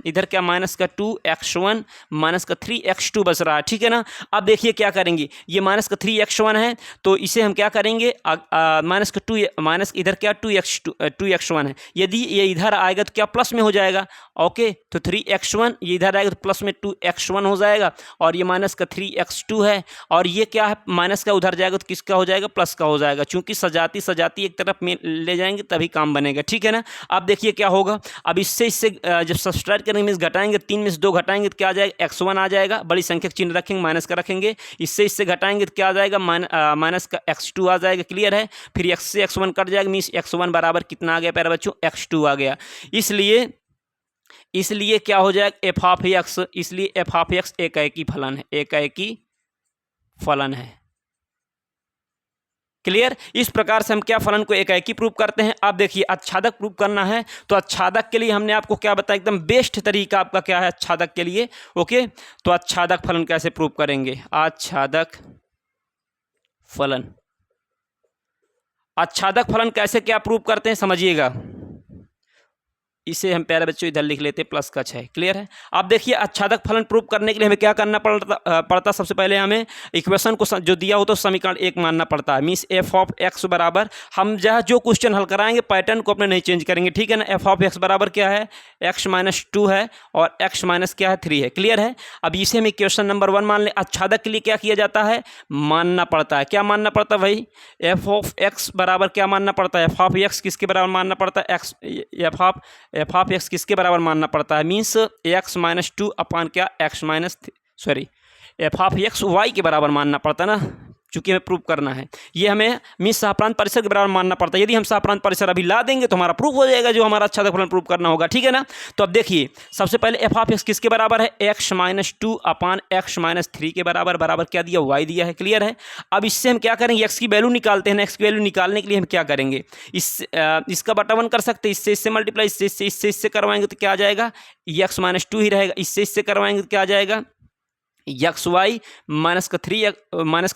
[SPEAKER 1] इधर क्या, माइनस का 2x1 माइनस का 3x2 बच रहा है, ठीक है ना। अब देखिए क्या करेंगे, ये माइनस का 3x1 है तो इसे हम क्या करेंगे, माइनस का 2 माइनस इधर क्या 2x1 है, यदि ये इधर आएगा तो क्या प्लस में हो जाएगा, ओके। तो 3x1 ये इधर आएगा तो प्लस में 2x1 हो जाएगा, और ये माइनस का 3x2 है, और ये क्या है, माइनस का उधर जाएगा तो किसका हो जाएगा, प्लस का हो जाएगा, चूंकि सजाती एक तरफ में ले जाएंगे तभी काम बनेगा, ठीक है ना। अब देखिए क्या होगा, अब इससे जब सब्सट्रैक्ट करेंगे मीन्स घटाएंगे, 3 में से 2 घटाएंगे तो क्या आ जाएगा, x1 आ जाएगा, बड़ी संख्या चिन्ह रखेंगे, माइनस का रखेंगे, इससे घटाएंगे तो क्या आ जाएगा, माइनस का x2 आ जाएगा। क्लियर है। फिर x से x1 कट जाएगा, मीन्स x1 बराबर कितना आ गया प्यारे बच्चों, x2 आ गया। इसलिए इसलिए क्या हो जाएगा एफ ऑफ एक्स, इसलिए एफ ऑफ एक्स एकाएकी फलन है, एकाएकी फलन है। क्लियर। इस प्रकार से हम क्या फलन को एकाएकी प्रूव करते हैं। अब देखिए आच्छादक प्रूव करना है तो आच्छादक के लिए हमने आपको क्या बताया, एकदम बेस्ट तरीका आपका क्या है आच्छादक के लिए। ओके, तो आच्छादक फलन कैसे प्रूव करेंगे, आच्छादक फलन, आच्छादक फलन कैसे क्या प्रूव करते हैं समझिएगा। इसे हम प्यारे बच्चों इधर लिख लेते हैं प्लस का 6। क्लियर है। अब देखिए आच्छादक फलन प्रूव करने के लिए हमें क्या करना पड़ता सबसे पहले हमें इक्वेशन को जो दिया हो तो समीकरण 1 मानना पड़ता है। मीन्स एफ ऑफ एक्स बराबर, हम जहाँ जो क्वेश्चन हल कराएंगे पैटर्न को अपने नहीं चेंज करेंगे, ठीक है ना। एफ ऑफ एक्स बराबर क्या है, एक्स माइनस 2 है और एक्स माइनस क्या है 3 है। क्लियर है। अब इसे हम इक्वेशन नंबर 1 मान लें। आच्छादक के लिए क्या किया जाता है, मानना पड़ता है, क्या मानना पड़ता है भाई, एफ ऑफ एक्स बराबर क्या मानना पड़ता है, एफ ऑफ एक्स किसके बराबर मानना पड़ता है, एक्स, एफ ऑफ एक्स किसके बराबर मानना पड़ता है, मीन्स एक्स माइनस 2 अपान क्या X minus sorry F of X Y के बराबर मानना पड़ता है ना, चूंकि हमें प्रूव करना है। ये हमें मीन्स सहप्रांत परिसर के बराबर मानना पड़ता है। यदि हम सहप्रांत परिसर अभी ला देंगे तो हमारा प्रूफ हो जाएगा, जो हमारा आच्छादक फलन प्रूव करना होगा, ठीक है ना। तो अब देखिए सबसे पहले एफ ऑफ एक्स किसके बराबर है, एक्स माइनस 2 अपान एक्स माइनस 3 के बराबर, बराबर क्या दिया, वाई दिया है। क्लियर है। अब इससे हम क्या करेंगे, एक्स की वैल्यू निकालते हैं ना। एक्स की वैल्यू निकालने के लिए हम क्या करेंगे, इसका बटा 1 कर सकते हैं, इससे मल्टीप्लाई, इससे करवाएंगे तो क्या आ जाएगा, एक्स माइनस 2 ही रहेगा। इससे करवाएंगे तो क्या आ जाएगा, एक्स वाई माइनस का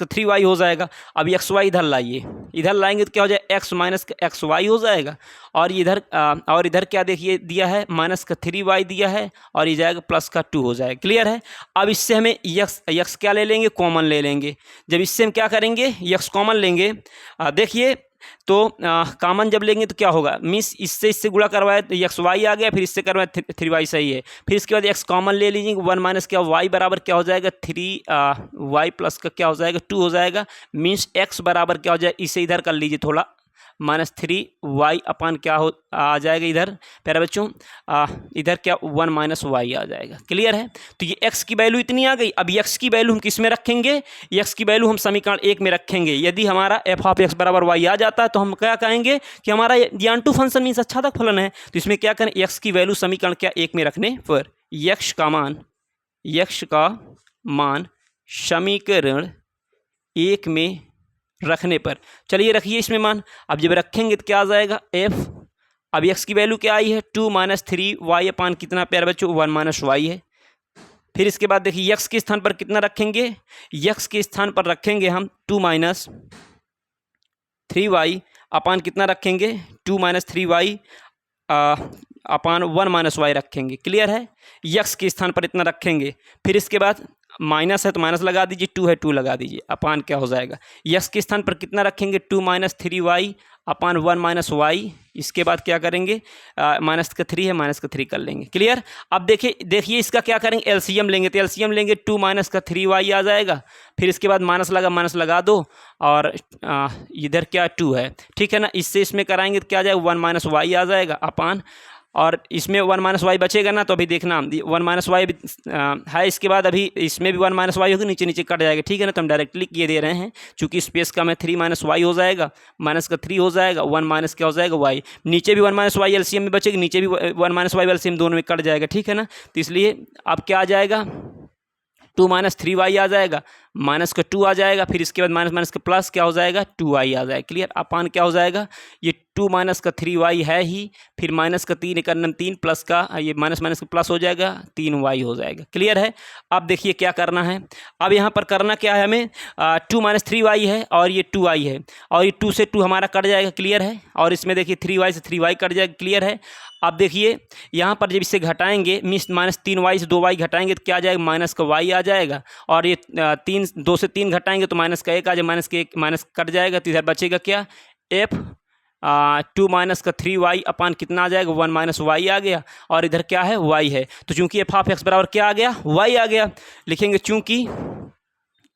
[SPEAKER 1] 3 वाई हो जाएगा। अब एक्स वाई इधर लाइए, इधर लाएंगे तो क्या हो जाएगा, एक्स माइनस का एक्स वाई हो जाएगा। और इधर क्या देखिए दिया है, माइनस का 3 वाई दिया है और ये जाएगा प्लस का 2 हो जाएगा। क्लियर है। अब इससे हमें एक्स क्या ले लेंगे, कॉमन ले लेंगे। जब इससे हम क्या करेंगे, एक्स कॉमन लेंगे, देखिए तो कॉमन जब लेंगे तो क्या होगा, मीन्स इससे गुणा करवाए तो एक्स वाई आ गया, फिर इससे करवाए 3 वाई सही है। फिर इसके बाद एक्स कॉमन ले लीजिए, 1 माइनस क्या वाई बराबर क्या हो जाएगा 3 वाई प्लस का क्या हो जाएगा 2 हो जाएगा। मीन्स एक्स बराबर क्या हो जाएगा, इसे इधर कर लीजिए थोड़ा, माइनस 3 वाई अपान क्या हो आ जाएगा इधर प्यारे बच्चों, इधर क्या 1 माइनस वाई आ जाएगा। क्लियर है। तो ये एक्स की वैल्यू इतनी आ गई। अब एक्स की वैल्यू हम किस में रखेंगे, एक्स की वैल्यू हम समीकरण 1 में रखेंगे। यदि हमारा एफ ऑफ एक्स बराबर वाई आ जाता है तो हम क्या कहेंगे कि हमारा ये ऑनटू फंक्शन मीन्स आच्छादक फलन है। तो इसमें क्या करें, एक्स की वैल्यू समीकरण क्या 1 में रखने पर एक्स का मान समीकरण 1 में रखने पर, चलिए रखिए इसमें मान। अब जब रखेंगे तो क्या आ जाएगा एफ, अब एक्स की वैल्यू क्या आई है 2 माइनस 3 वाई अपान कितना प्यारे बच्चों 1 माइनस वाई है। फिर इसके बाद देखिए एक्स के स्थान पर कितना रखेंगे, एक्स के स्थान पर रखेंगे हम 2 माइनस 3 वाई अपान कितना रखेंगे 2 minus 3 Y upon 1 minus Y रखेंगे। क्लियर है। एक्स के स्थान पर इतना रखेंगे, फिर इसके बाद माइनस है तो माइनस लगा दीजिए, 2 है 2 लगा दीजिए, अपान क्या हो जाएगा, एक्स के स्थान पर कितना रखेंगे 2 minus 3 Y upon 1 minus Y. इसके बाद क्या करेंगे, माइनस का 3 है, माइनस का 3 कर लेंगे। क्लियर। अब देखिए इसका क्या करेंगे, एलसीएम लेंगे, तो एलसीएम लेंगे 2 माइनस का 3 वाई आ जाएगा। फिर इसके बाद माइनस लगा दो और इधर क्या 2 है, ठीक है ना। इससे इसमें कराएंगे तो क्या आ जाएगा 1 माइनस वाई आ जाएगा अपान, और इसमें 1 माइनस वाई बचेगा ना, तो अभी देखना 1 माइनस वाई है, इसके बाद अभी इसमें भी 1 माइनस वाई होगी, नीचे कट जाएगा, ठीक है ना। तो हम डायरेक्टली ये दे रहे हैं, चूंकि स्पेस का में 3 माइनस वाई हो जाएगा, माइनस का 3 हो जाएगा, 1 माइनस क्या हो जाएगा वाई, नीचे भी 1 माइनस वाई एलसीएम में बचेगी, नीचे भी 1 माइनस वाई एलसीएम दोनों में कट जाएगा, ठीक है ना। तो इसलिए अब क्या आ जाएगा 2 माइनस 3 वाई आ जाएगा, माइनस का 2 आ जाएगा, फिर इसके बाद माइनस माइनस का प्लस क्या हो जाएगा 2 वाई आ जाएगा। क्लियर। अपान क्या हो जाएगा, ये 2 माइनस का 3 वाई है ही, फिर माइनस का 3 करना 3 प्लस का ये माइनस माइनस का प्लस हो जाएगा 3 वाई हो जाएगा। क्लियर है। अब देखिए क्या करना है, अब यहाँ पर करना क्या है हमें, 2 माइनस 3 वाई है और ये 2 वाई है, और ये 2 से 2 हमारा कट जाएगा। क्लियर है। और इसमें देखिए 3 वाई से 3 वाई कट जाएगा। क्लियर है। अब देखिए यहाँ पर जब इसे घटाएंगे मीन्स माइनस 3 वाई से 2 वाई घटाएंगे तो क्या आ जाएगा, माइनस का वाई आ जाएगा, और ये 2 से 3 घटाएंगे तो माइनस का 1 आ जाएगा, माइनस का 1 माइनस कट जाएगा, तो इधर बचेगा क्या एफ 2 माइनस का 3 वाई अपान कितना आ जाएगा 1 माइनस वाई आ गया, और इधर क्या है वाई है, तो चूंकि एफ ऑफ एक्स बराबर क्या आ गया वाई आ गया, लिखेंगे चूंकि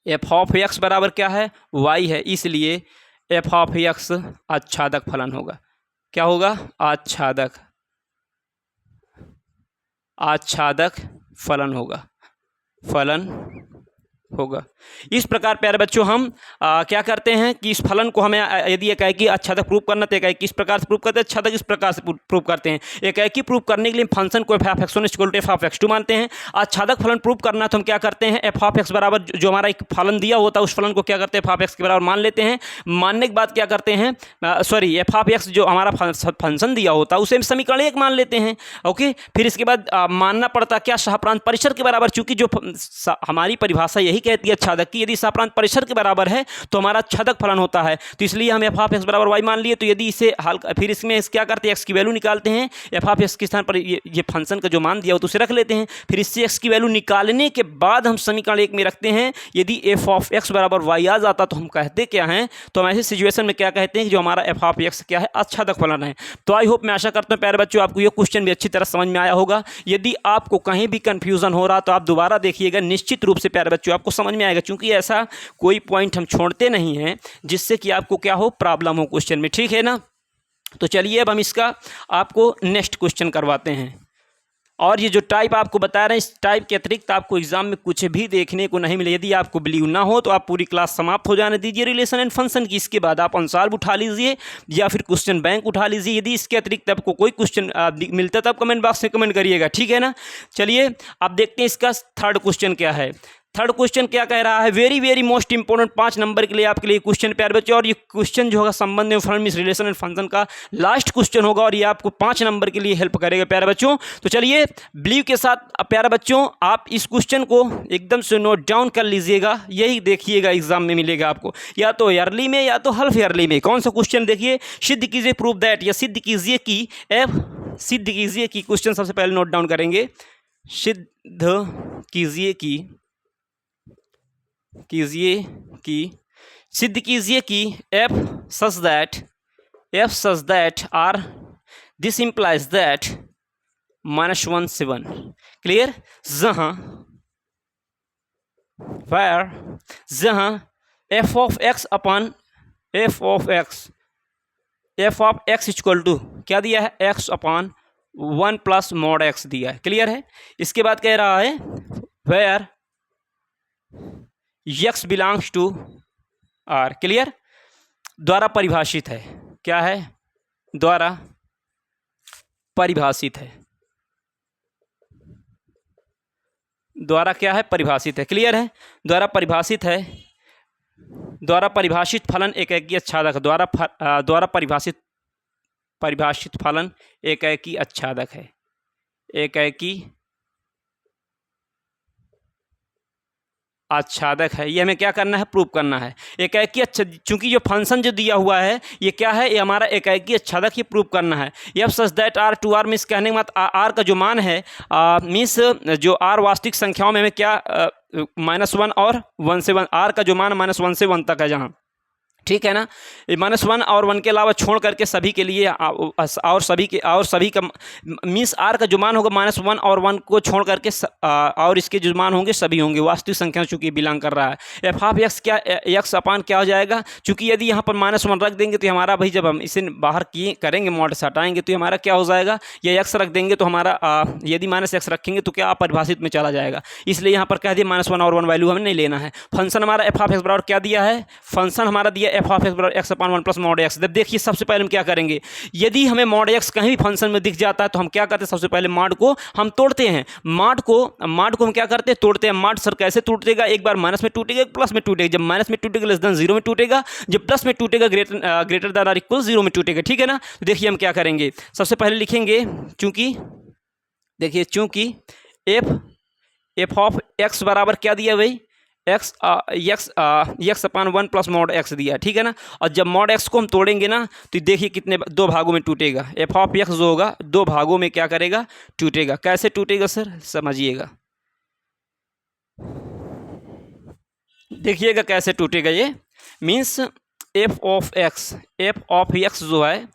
[SPEAKER 1] एफ ऑफ एक्स बराबर क्या है वाई है, इसलिए एफ ऑफ एक्स आच्छादक फलन होगा। क्या होगा, आच्छादक फलन होगा। इस प्रकार प्यारे बच्चों हम क्या करते हैं कि इस फलन को हमें यदि एकाएकी आच्छादक प्रूव करना तो एकाएकी इस प्रकार से प्रूव करते हैं, आच्छादक इस प्रकार से प्रूव करते हैं। एकाएकी प्रूव करने के लिए फंक्शन को f(x1) = f(x2) मानते हैं। आच्छादक फलन प्रूव करना तो हम क्या करते हैं, f(x) बराबर जो हमारा एक फलन दिया होता है उस फलन को क्या करते हैं, f(x) के बराबर मान लेते हैं। मानने के बाद क्या करते हैं, सॉरी f(x) जो हमारा फंक्शन दिया होता है उसे समीकरण 1 मान लेते हैं। ओके, फिर इसके बाद मानना पड़ता क्या, सहप्रांत परिसर के बराबर, चूंकि जो हमारी परिभाषा यही कहती है आच्छादक की, यदि सहप्रांत परिसर के बराबर है तो हमारा आच्छादक फलन होता है। तो इसलिए हम f(x) बराबर y मान लिए। तो यदि इसे हल फिर इसमें क्या करते हैं, x की वैल्यू निकालते हैं। f(x) के स्थान पर ये फंक्शन का जो मान दिया हो तो उसे रख लेते हैं। फिर इससे x की वैल्यू निकालने के बाद हम समीकरण 1 में रखते हैं। यदि f(x) बराबर y आ जाता तो हम कहते क्या हैं, तो हम ऐसे सिचुएशन में क्या कहते हैं कि जो हमारा f(x) क्या है, आच्छादक फलन है। तो आई होप, मैं आशा करता हूँ प्यारे बच्चों आपको ये क्वेश्चन भी अच्छी तरह समझ में आया होगा। यदि आपको कहीं भी कंफ्यूजन हो रहा तो आप दोबारा देखिएगा, निश्चित रूप से प्यारे बच्चों आपको समझ में आएगा, क्योंकि ऐसा कोई पॉइंट हम छोड़ते नहीं हैं जिससे कि आपको क्या हो, प्रॉब्लम हो क्वेश्चन में। ठीक है ना। तो चलिए अब हम इसका आपको नेक्स्ट क्वेश्चन करवाते हैं। और ये जो टाइप आपको बता रहे हैं, इस टाइप के अतिरिक्त आपको एग्जाम में कुछ भी देखने को नहीं मिले। यदि आपको बिलीव ना हो तो आप पूरी क्लास समाप्त हो जाने दीजिए रिलेशन एंड फंक्शन की। इसके बाद आप अनसॉल्व उठा लीजिए या फिर क्वेश्चन बैंक उठा लीजिए। यदि इसके अतिरिक्त आपको कोई क्वेश्चन मिलता तो आप कमेंट बॉक्स में कमेंट करिएगा। ठीक है ना। चलिए अब देखते हैं इसका थर्ड क्वेश्चन क्या है। थर्ड क्वेश्चन क्या कह रहा है, very very most important 5 number के लिए आपके लिए क्वेश्चन प्यारे बच्चों। और ये क्वेश्चन जो होगा संबंध में फॉर्म रिलेशन एंड फंक्शन का लास्ट क्वेश्चन होगा और ये आपको 5 नंबर के लिए हेल्प करेगा प्यारे बच्चों। तो चलिए बिलीव के साथ प्यारे बच्चों आप इस क्वेश्चन को एकदम से नोट डाउन कर लीजिएगा। यही देखिएगा एग्जाम में मिलेगा आपको, या तो ईयरली में या तो हाफ ईयरली में। कौन सा क्वेश्चन देखिए, सिद्ध कीजिए प्रूव दैट, या सिद्ध कीजिए कि सिद्ध कीजिए कि, क्वेश्चन सबसे पहले नोट डाउन करेंगे, सिद्ध सिद्ध कीजिए कि f such that or this implies that -1 से 1 क्लियर, जहां f of x equal to क्या दिया है, x/1 + mod x दिया है। क्लियर है। इसके बाद कह रहा है where x belongs to R, clear, द्वारा परिभाषित है। क्या है, द्वारा परिभाषित है, द्वारा क्या है, परिभाषित है। क्लियर है, द्वारा परिभाषित है, द्वारा परिभाषित फलन एकाएकी आच्छादक, द्वारा परिभाषित फलन एकाएकी आच्छादक है, एकाएकी आच्छादक है। ये हमें क्या करना है, प्रूव करना है। एकाएकी चूंकि जो फंक्शन जो दिया हुआ है ये क्या है, ये हमारा एकाएकी आच्छादक ही प्रूव करना है। F such that R to R means कहने के बाद आर का जो मान है मीन्स जो आर वास्तविक संख्याओं में हमें क्या -1 और 1 से 1, आर का जो मान -1 से 1 तक है जहाँ, ठीक है ना। -1 और 1 के अलावा छोड़ करके सभी के लिए और सभी का मीन्स आर का जो मान होगा -1 और 1 को छोड़ करके और इसके जो मान होंगे सभी होंगे वास्तविक संख्या चूंकि बिलोंग कर रहा है। एफ ऑफ एक्स क्या, एक्स अपान क्या हो जाएगा, चूंकि यदि यहाँ पर -1 रख देंगे तो हमारा भाई जब हम इसे बाहर किए करेंगे मॉड से हटाएंगे तो हमारा क्या हो जाएगा, ये एक्स रख देंगे तो हमारा यदि -x रखेंगे तो क्या अपरिभाषित में चला जाएगा। इसलिए यहाँ पर कह दिया -1 और 1 वैल्यू हमें नहीं लेना है। फंक्शन हमारा एफ ऑफ एक्स बराबर क्या दिया है, फंक्शन हमारा दिया एफ ऑफ एक्स बराबर x/1 + mod x। देखिए सबसे पहले हम क्या करेंगे, यदि हमें mod x कहीं भी फंक्शन में दिख जाता है तो हम क्या करते हैं, सबसे पहले mod को हम तोड़ते हैं। mod को हम क्या करते हैं, तोड़ते हैं। mod सर कैसे टूटेगा, एक बार माइनस में टूटेगा, एक प्लस में टूटेगा। जब माइनस में टूटेगा लेस देन 0 में टूटेगा, जब प्लस में टूटेगा ग्रेटर देन और इक्वल 0 में टूटेगा। ठीक है ना। तो देखिए हम क्या करेंगे, सबसे पहले लिखेंगे चूंकि देखिए चूंकि एफ ऑफ एक्स बराबर क्या दिया भाई, x/1 + mod x दिया, ठीक है ना। और जब mod x को हम तोड़ेंगे ना तो देखिए कितने 2 भागों में टूटेगा। एफ ऑफ एक्स जो होगा 2 भागों में क्या करेगा, टूटेगा। कैसे टूटेगा सर, समझिएगा, देखिएगा कैसे टूटेगा। ये मीन्स एफ ऑफ एक्स जो है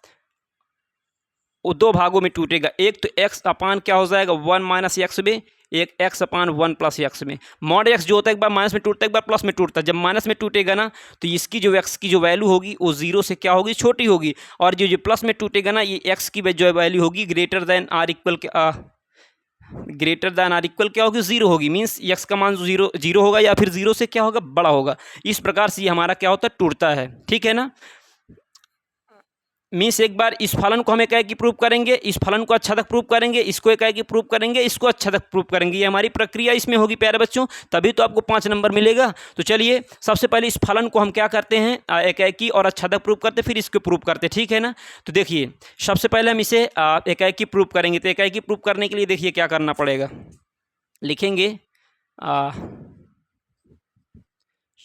[SPEAKER 1] वो 2 भागों में टूटेगा। एक तो x/, क्या हो जाएगा 1 - x में, एक x/1 + x में। mod x जो होता है एक बार माइनस में टूटता है, एक बार प्लस में टूटता है। जब माइनस में टूटेगा ना तो इसकी जो x की जो वैल्यू होगी वो 0 से क्या होगी, छोटी होगी। और जो प्लस में टूटेगा ना, ये x की जो वैल्यू होगी ग्रेटर देन आर इक्वल के ग्रेटर दैन आर इक्वल क्या होगी, जीरो होगी। मीन्स यक्स का मान जीरो जीरो होगा या फिर जीरो से क्या होगा, बड़ा होगा। इस प्रकार से ये हमारा क्या होता है, टूटता है। ठीक है ना। मीन्स एक बार इस फलन को हम एकाएक की प्रूव करेंगे, इस फलन को अच्छा तक प्रूव करेंगे, इसको एकाएक की प्रूव करेंगे, इसको अच्छा तक प्रूव करेंगे। ये हमारी प्रक्रिया इसमें होगी प्यारे बच्चों, तभी तो आपको 5 नंबर मिलेगा। तो चलिए सबसे पहले इस फलन को हम क्या करते हैं, एकाएक की और अच्छा तक प्रूव करते, फिर इसको प्रूव करते। ठीक है ना। तो देखिए सबसे पहले हम इसे एकाएक की प्रूव करेंगे। तो एकाएक की प्रूव करने के लिए देखिए क्या करना पड़ेगा, लिखेंगे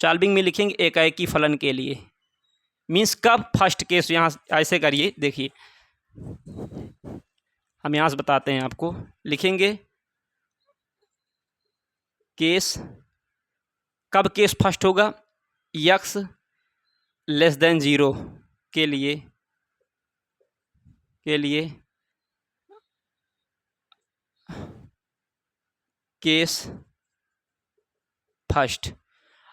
[SPEAKER 1] सॉल्विंग में लिखेंगे एकाएक की फलन के लिए। मीन्स कब, फर्स्ट केस यहाँ ऐसे करिए, देखिए हम यहाँ से बताते हैं आपको, लिखेंगे केस, कब केस फर्स्ट होगा, यक्स लेस देन जीरो के लिए केस फर्स्ट।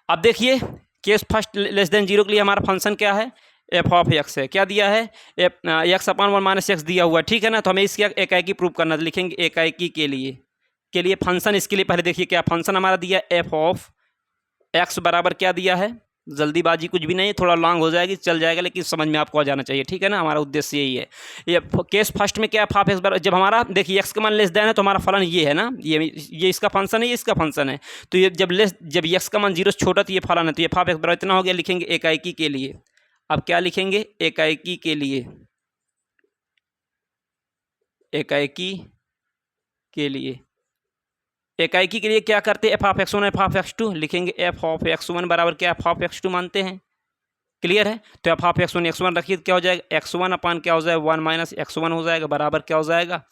[SPEAKER 1] अब देखिए case first less than zero के लिए हमारा फंक्शन क्या है, एफ ऑफ एक्स है। क्या दिया है, एक्स अपॉन 1 माइनस एक्स दिया हुआ है। ठीक है ना। तो हमें इसकी एकाएकी प्रूव करना, लिखेंगे एकाएकी के लिए फंक्शन। इसके लिए पहले देखिए क्या फंक्शन हमारा दिया, एफ ऑफ एक्स बराबर क्या दिया है, जल्दीबाजी कुछ भी नहीं है, थोड़ा लॉन्ग हो जाएगी चल जाएगा, लेकिन समझ में आपको आ जाना चाहिए। ठीक है ना, हमारा उद्देश्य यही है। ये केस फर्स्ट में क्या है, हाफ एक्स बराबर, जब हमारा देखिए एक्स का मान लेस देन है तो हमारा फलन ये है ना, ये इसका फंक्शन है, ये इसका फंक्शन है। तो ये जब एक्स का मान जीरो से छोटा तो ये फलन है, तो ये हाफ एक्स बराबर इतना हो गया। लिखेंगे एकाएकी के लिए। अब क्या लिखेंगे, एकाएकी के लिए, एकाएकी के लिए, एकाएकी के लिए क्या करते हैं, F of X one F of X two. लिखेंगे एफ ऑफ एक्स वन बराबर क्या, एफ ऑफ एक्स टू मानते हैं। क्लियर है। तो एफ ऑफ एक्स वन रखिए, क्या हो जाएगा, एक्स वन अपान क्या हो जाएगा, 1 माइनस एक्स वन हो जाएगा, बराबर क्या हो जाएगा,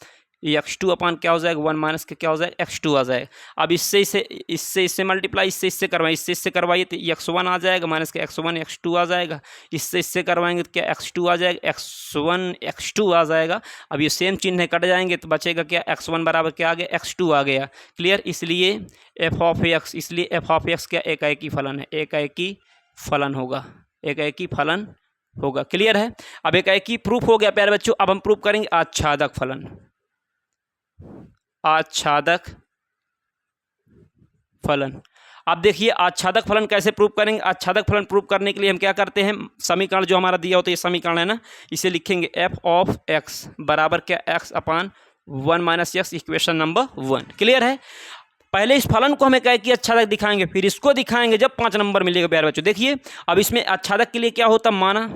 [SPEAKER 1] एक्स टू अपान क्या हो जाएगा, 1 माइनस के क्या हो जाएगा, एक्स टू आ जाएगा। अब इससे मल्टीप्लाई, इससे करवाइए, इससे करवाइए तो एक्स वन आ जाएगा, माइनस के एक्स वन एक्स टू आ जाएगा। इससे करवाएंगे तो क्या, एक्स टू आ जाएगा, एक्स वन एक्स टू आ जाएगा। अब ये सेम चिन्ह कट जाएंगे तो बचेगा क्या, एक्स वन बराबर क्या आ गया, एक्स टू आ गया। क्लियर। इसलिए एफ ऑफ एक्स, इसलिए एफ ऑफ एक्स क्या, एकाएकी फलन है, एकाएकी फलन होगा, एकाएकी फलन होगा। क्लियर है। अब एकाएकी प्रूफ हो गया प्यारे बच्चों। अब हम प्रूफ करेंगे आच्छादक फलन, आच्छादक फलन। अब देखिए आच्छादक फलन कैसे प्रूव करेंगे। आच्छादक फलन प्रूव करने के लिए हम क्या करते हैं, समीकरण जो हमारा दिया होता है, ये समीकरण है ना, इसे लिखेंगे एफ ऑफ एक्स बराबर क्या, एक्स अपान 1 minus x, equation number 1। Clear है। पहले इस फलन को हमें कहे कि आच्छादक दिखाएंगे, फिर इसको दिखाएंगे जब 5 नंबर मिलेगा प्यारे बच्चों। देखिए अब इसमें आच्छादक के लिए क्या होता, माना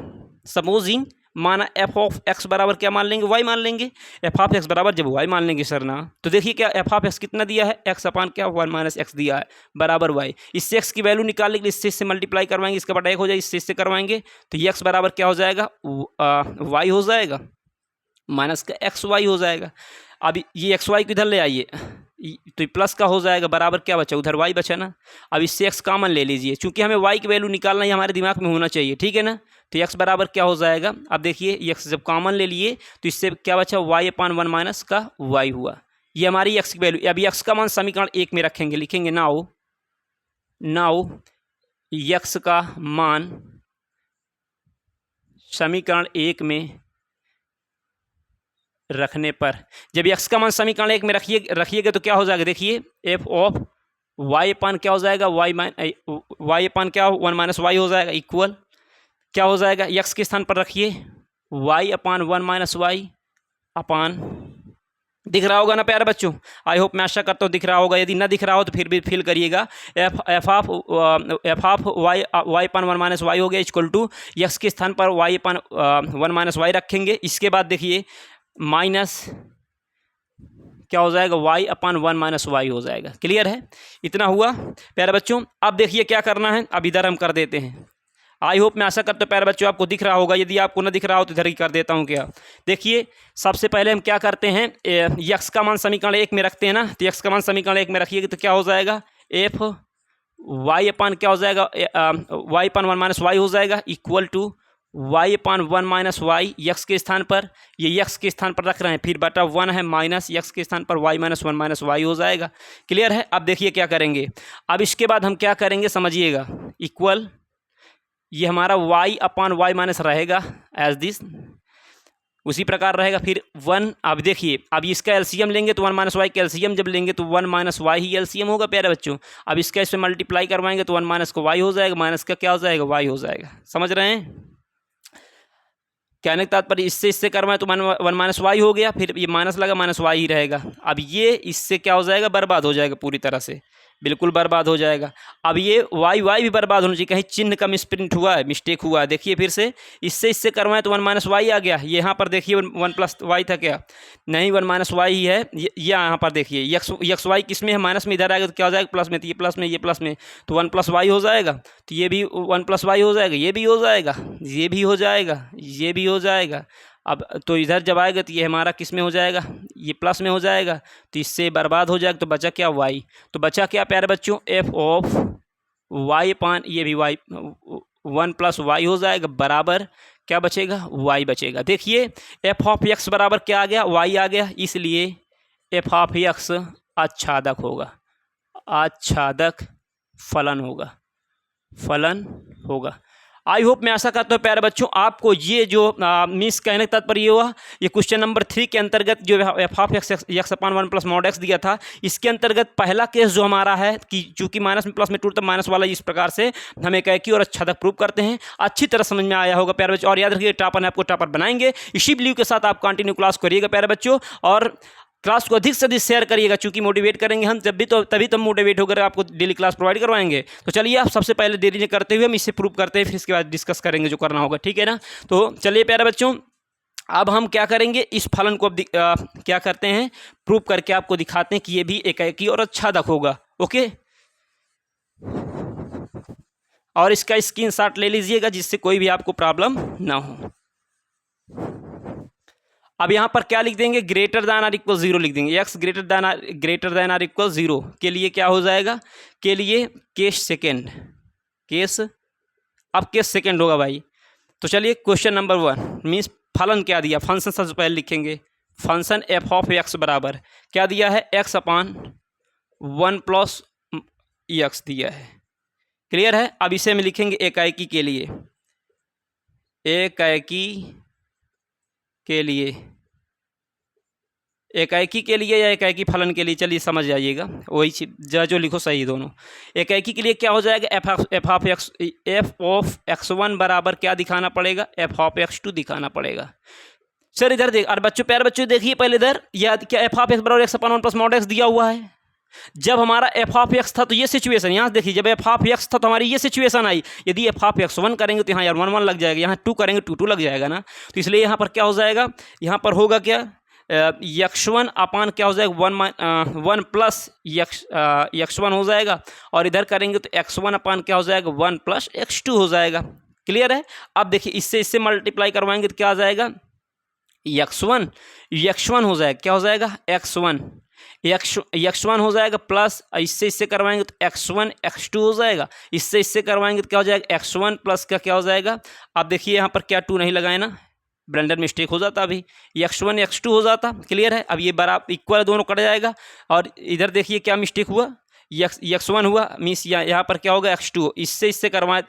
[SPEAKER 1] सपोजिंग, माना एफ ऑफ एक्स बराबर क्या मान लेंगे, वाई मान लेंगे। एफ ऑफ एक्स बराबर जब वाई मान लेंगे सर ना, तो देखिए क्या एफ ऑफ एक्स कितना दिया है, एक्स अपान क्या 1 माइनस एक्स दिया है, बराबर वाई। इससे एक्स की वैल्यू निकालने के लिए इससे मल्टीप्लाई करवाएंगे, इसका बटा 1 हो जाएगा, इससे करवाएंगे तो ये एक्स बराबर क्या हो जाएगा, वाई हो जाएगा, माइनस का एक्स वाई हो जाएगा। अब ये एक्स वाई को इधर ले आइए तो प्लस का हो जाएगा, बराबर क्या बचा, उधर वाई बचा ना। अब इससे एक्स कॉमन ले लीजिए, क्योंकि हमें वाई की वैल्यू निकालना ही हमारे दिमाग में होना चाहिए। ठीक है ना। तो एक्स बराबर क्या हो जाएगा, अब देखिए एक्स जब कॉमन ले लिए तो इससे क्या बचा, वाई अपान 1 माइनस का वाई हुआ। ये हमारी एक्स की वैल्यू। अभी एक्स का मान समीकरण 1 में रखेंगे, लिखेंगे नाउ एक्स का मान समीकरण 1 में रखने पर, जब एक्स का मान समीकरण 1 में रखिएगा तो क्या हो जाएगा, देखिए एफ ऑफ वाई अपान क्या हो जाएगा, वाई अपान क्या 1 माइनस वाई हो जाएगा, इक्वल क्या हो जाएगा, एक्स के स्थान पर रखिए वाई अपान 1 माइनस वाई अपान, दिख रहा होगा ना प्यारे बच्चों। आई होप, मैं आशा करता हूँ दिख रहा होगा। यदि ना दिख रहा हो तो फिर भी फील करिएगा। F of Y upon 1 minus Y हो गया, इक्वल टू एक्स के स्थान पर वाई अपान 1 माइनस वाई रखेंगे। इसके बाद देखिए माइनस क्या हो जाएगा, वाई अपान 1 माइनस वाई हो जाएगा। क्लियर है। इतना हुआ प्यारे बच्चों। अब देखिए क्या करना है, अब इधर हम कर देते हैं। आई होप, मैं आशा करता हूँ प्यारे बच्चों आपको दिख रहा होगा। यदि आपको ना दिख रहा हो तो इधर ही कर देता हूँ। क्या देखिए, सबसे पहले हम क्या करते हैं, एक्स का मान समीकरण 1 में रखते हैं ना। तो एक्स का मान समीकरण 1 में रखिएगा तो क्या हो जाएगा, एफ वाई अपान क्या हो जाएगा, वाई अपान 1 माइनस वाई हो जाएगा, equal to Y upon 1 minus Y, X के स्थान पर, ये यक्स के स्थान पर रख रहे हैं, फिर बटा 1 है, माइनस यक्स के स्थान पर वाई माइनस 1 माइनस वाई हो जाएगा। क्लियर है। अब देखिए क्या करेंगे, अब इसके बाद हम क्या करेंगे समझिएगा, इक्वल ये हमारा वाई अपान वाई माइनस रहेगा एज दिस, उसी प्रकार रहेगा फिर 1। अब देखिए, अब इसका एलसीएम लेंगे तो 1 माइनस वाई का एलसीएम जब लेंगे तो 1 माइनस वाई ही एलसीएम होगा प्यारे बच्चों। अब इसका इससे मल्टीप्लाई करवाएंगे तो 1 माइनस को वाई हो जाएगा, माइनस का क्या हो जाएगा, वाई हो जाएगा। समझ रहे हैं? कहने का तात्पर्य इससे इससे करवाएं तो 1 माइनस वाई हो गया, फिर ये माइनस लगा, माइनस वाई ही रहेगा। अब ये इससे क्या हो जाएगा, बर्बाद हो जाएगा पूरी तरह से, बिल्कुल बर्बाद हो जाएगा। अब ये वाई वाई भी बर्बाद होना चाहिए, कहीं चिन्ह का मिसप्रिंट हुआ है, मिस्टेक हुआ है। देखिए फिर से इससे इससे करवाएं तो 1 माइनस वाई आ गया। ये यहाँ पर देखिए 1 प्लस वाई था क्या, नहीं 1 माइनस वाई ही है। ये यहाँ पर देखिए यक्स वाई किस में है, माइनस में, इधर आएगा तो क्या हो जाएगा, प्लस में। तो ये प्लस में, ये प्लस में, तो 1 प्लस वाई हो जाएगा। तो ये भी 1 प्लस वाई हो जाएगा, ये भी हो जाएगा, ये भी हो जाएगा, ये भी हो जाएगा। अब तो इधर जब आएगा तो ये हमारा किस में हो जाएगा, ये प्लस में हो जाएगा, तो इससे बर्बाद हो जाएगा। तो बचा क्या, वाई। तो बचा क्या प्यारे बच्चों, एफ ऑफ वाई पान, ये भी वाई 1 प्लस वाई हो जाएगा, बराबर क्या बचेगा, वाई बचेगा। देखिए एफ ऑफ एक्स बराबर क्या आ गया, वाई आ गया, इसलिए एफ ऑफ एक्स आच्छादक होगा, आच्छादक फलन होगा, फलन होगा। आई होप, मैं आशा करता हूँ प्यारे बच्चों आपको ये जो मीन्स कहने का तात्पर्य ये हुआ, ये क्वेश्चन नंबर 3 के अंतर्गत जो F of x upon 1 plus mod x दिया था, इसके अंतर्गत पहला केस जो हमारा है कि चूंकि माइनस में प्लस में टूटता माइनस वाला, इस प्रकार से हम एक एकी और आच्छादक प्रूव करते हैं। अच्छी तरह समझ में आया होगा प्यारे बच्चों, और याद रखिए टॉपर ने आपको टॉपर बनाएंगे। इसी बिलीव के साथ आप कंटिन्यू क्लास करिएगा प्यारे बच्चों, और क्लास को अधिक से अधिक शेयर करिएगा, चूंकि मोटिवेट करेंगे हम जब भी, तो तभी तो मोटिवेट होकर आपको डेली क्लास प्रोवाइड करवाएंगे। तो चलिए आप सबसे पहले देरी नहीं करते हुए हम इसे प्रूव करते हैं, फिर इसके बाद डिस्कस करेंगे जो करना होगा, ठीक है ना। तो चलिए प्यारे बच्चों, अब हम क्या करेंगे, इस फलन को अब क्या करते हैं, प्रूव करके आपको दिखाते हैं कि ये भी एकाएकी और आच्छादक होगा। ओके, और इसका स्क्रीनशॉट ले लीजिएगा जिससे कोई भी आपको प्रॉब्लम ना हो। अब यहाँ पर क्या लिख देंगे, ग्रेटर दैन आर इक्वल 0 लिख देंगे। X greater than or equal 0 के लिए क्या हो जाएगा, के लिए केस सेकेंड, केस, अब केस सेकेंड होगा भाई। तो चलिए क्वेश्चन नंबर 1 मीन्स फलन क्या दिया, फंक्शन सबसे पहले लिखेंगे। फंक्शन एफ ऑफ एक्स बराबर क्या दिया है, एक्स अपान 1 प्लस एक्स दिया है। क्लियर है। अब इसे हम लिखेंगे एकाएकी के लिए, एकाएकी के लिए, एकाएकी के लिए या एकाएकी फलन के लिए, चलिए समझ जाइएगा, वही चीज जो लिखो सही दोनों। एकाएकी के लिए क्या हो जाएगा, एफ ऑफ x1 बराबर क्या दिखाना पड़ेगा, एफ ऑफ x2 दिखाना पड़ेगा। सर इधर देख, और बच्चों प्यारे बच्चों देखिए पहले इधर, याद क्या एफ ऑफ एक्स बराबर एक्स अपान 1 प्लस मॉड एक्स दिया हुआ है। जब हमारा एफ ऑफ एक्स था तो ये सिचुएशन, यहाँ देखिए जब एफ ऑफ एक्स था तो हमारी ये सिचुएशन आई। यदि एफ ऑफ एक्स 1 करेंगे तो यहाँ यार 1 1 लग जाएगा, यहाँ 2 करेंगे 2 2 लग जाएगा ना। तो इसलिए यहाँ पर क्या हो जाएगा, यहाँ पर होगा क्या, x1 अपान क्या हो जाएगा 1 प्लस x1 हो जाएगा, और इधर करेंगे तो x1 अपान क्या हो जाएगा 1 प्लस x2 हो जाएगा। क्लियर है। अब देखिए इससे इससे मल्टीप्लाई करवाएंगे तो क्या आ जाएगा, x1 हो जाएगा, क्या हो जाएगा x1 हो जाएगा, प्लस इससे इससे करवाएंगे तो x1 x2 हो जाएगा, इससे इससे करवाएंगे तो क्या हो जाएगा x1 प्लस का क्या हो जाएगा। अब देखिए यहाँ पर क्या 2 नहीं लगाए ना, ब्लेंडर मिस्टेक हो जाता, अभी x1 x2 हो जाता। क्लियर है। अब ये बराबर इक्वल दोनों कट जाएगा, और इधर देखिए क्या मिस्टेक हुआ, x1 हुआ, मीन्स यहाँ पर क्या होगा x2, इससे इससे करवाएं